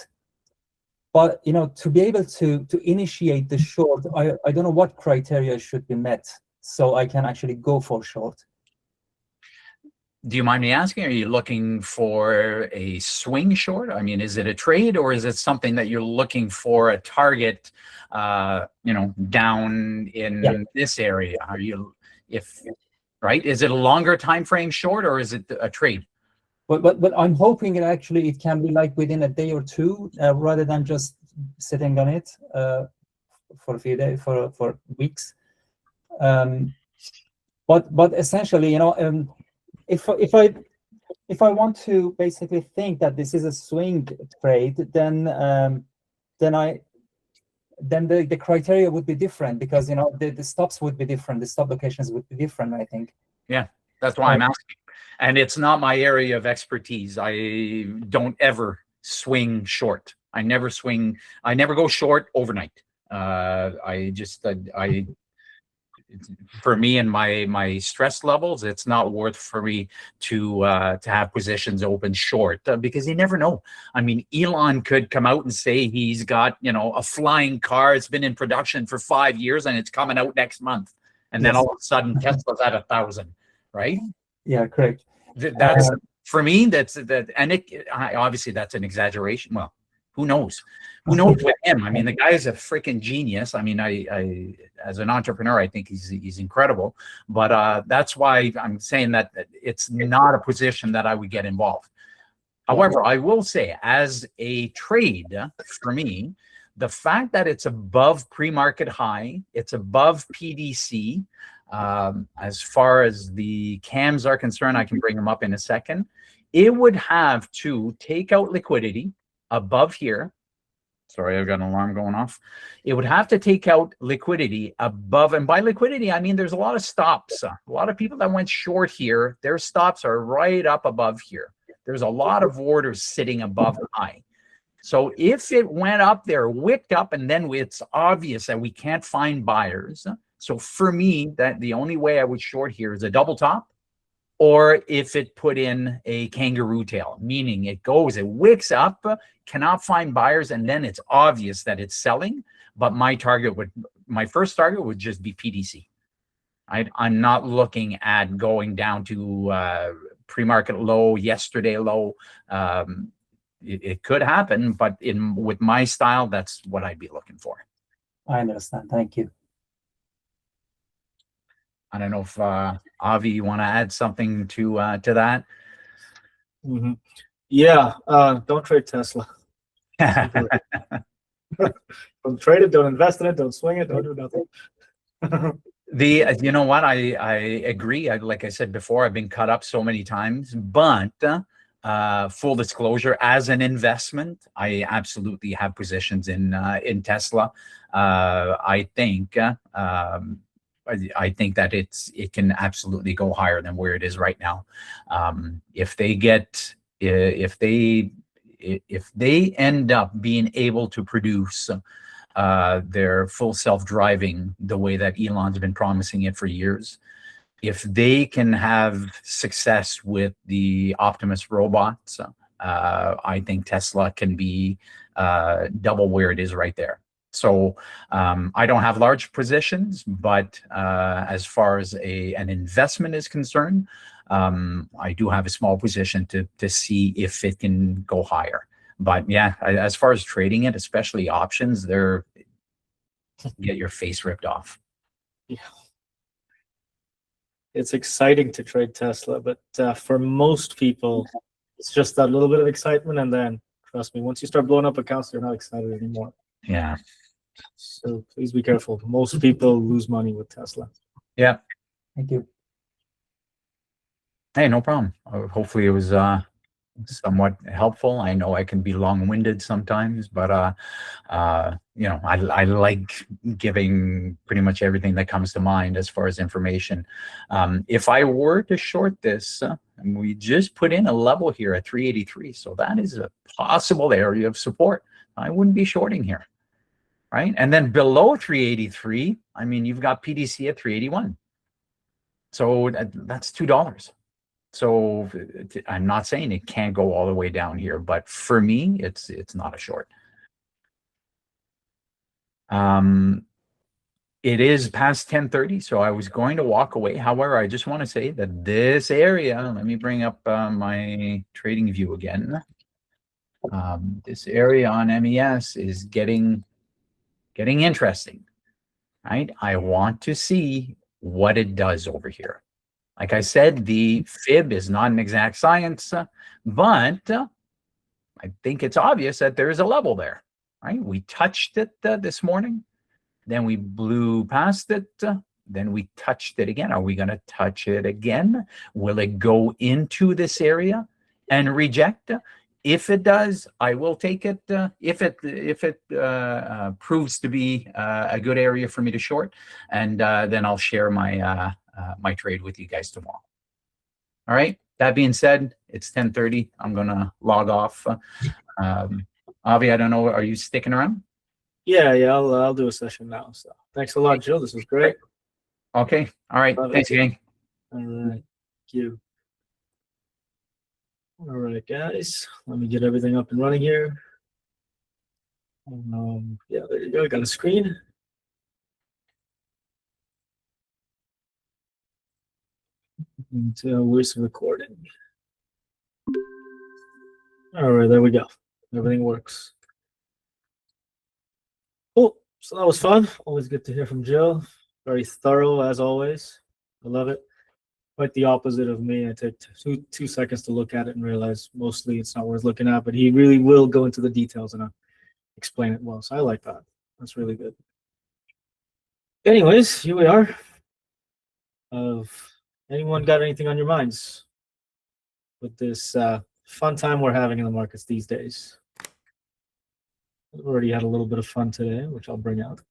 But, to be able to initiate the short, I don't know what criteria should be met so I can actually go for short. Do you mind me asking, are you looking for a swing short? I mean, is it a trade or is it something that you're looking for a target, down in this area? Are you, right? Is it a longer time frame short or is it a trade? But I'm hoping it can be like within a day or two, rather than just sitting on it for a few days, for weeks. But essentially, if I want to basically think that this is a swing trade, then the criteria would be different, because the stops would be different, the stop locations would be different, I think. Yeah, that's why I'm asking. And it's not my area of expertise. I don't ever swing short. I never go short overnight. For me and my stress levels, it's not worth for me to have positions open short, because you never know. I mean, Elon could come out and say he's got a flying car. It's been in production for 5 years and it's coming out next month, and then all of a sudden Tesla's at 1,000, right? Yeah, correct. That's for me. Obviously that's an exaggeration. Well, who knows? Who knows with him? I mean, the guy is a freaking genius. I mean, I as an entrepreneur, I think he's incredible. But that's why I'm saying that it's not a position that I would get involved. However, I will say, as a trade, for me, the fact that it's above pre-market high, it's above PDC. As far as the cams are concerned, I can bring them up in a second. It would have to take out liquidity above here. Sorry, I've got an alarm going off. It would have to take out liquidity above, and by liquidity, I mean there's a lot of stops. A lot of people that went short here, their stops are right up above here. There's a lot of orders sitting above high. So if it went up there, wicked up, and then it's obvious that we can't find buyers. So for me, that the only way I would short here is a double top, or if it put in a kangaroo tail, meaning it wicks up, cannot find buyers, and then it's obvious that it's selling. But my first target would just be PDC. I'm not looking at going down to pre-market low, yesterday low. It could happen, but with my style, that's what I'd be looking for. I understand. Thank you. I don't know if Avi, you want to add something to that? Mm-hmm. Yeah, don't trade Tesla. Don't trade it. Don't invest in it. Don't swing it. Don't do nothing. You know what? I agree. Like I said before, I've been cut up so many times, but full disclosure, as an investment, I absolutely have positions in Tesla. I think that it can absolutely go higher than where it is right now. If they end up being able to produce their full self-driving the way that Elon's been promising it for years, if they can have success with the Optimus robots, I think Tesla can be double where it is right there. So I don't have large positions, but as far as an investment is concerned, I do have a small position to see if it can go higher. But yeah, as far as trading it, especially options, they're get your face ripped off. Yeah. It's exciting to trade Tesla, but for most people, It's just that little bit of excitement, and then trust me, once you start blowing up accounts, they're not excited anymore. Yeah. So please be careful. Most people lose money with Tesla. Yeah. Thank you. Hey, no problem. Hopefully it was somewhat helpful. I know I can be long-winded sometimes, but you know, I like giving pretty much everything that comes to mind as far as information. If I were to short this, and we just put in a level here at 383, so that is a possible area of support. I wouldn't be shorting here, right? And then below 383, I mean, you've got PDC at 381. So that's $2. So I'm not saying it can't go all the way down here, but for me, it's not a short. It is past 10:30, so I was going to walk away. However, I just want to say that this area, let me bring up my trading view again. This area on MES is getting interesting, right? I want to see what it does over here. Like I said, the fib is not an exact science, but I think it's obvious that there is a level there, right? We touched it this morning, then we blew past it, then we touched it again. Are we going to touch it again? Will it go into this area and reject? If it does, I will take it. If it proves to be a good area for me to short, and then I'll share my my trade with you guys tomorrow. All right. That being said, it's 10:30. I'm gonna log off. Avi, I don't know. Are you sticking around? Yeah, I'll do a session now. So thanks a lot, Jill. This was great. Okay. All right. Love it. Thanks, gang. All right. Thank you. All right, guys. Let me get everything up and running here. Yeah, there you go. I got a screen. And where's the recording? All right, there we go. Everything works. Cool. So that was fun. Always good to hear from Jill. Very thorough as always. I love it. Quite the opposite of me. I take two seconds to look at it and realize mostly it's not worth looking at, but he really will go into the details and explain it well. So I like that. That's really good. Anyways, here we are. Anyone got anything on your minds with this fun time we're having in the markets these days? We've already had a little bit of fun today, which I'll bring out.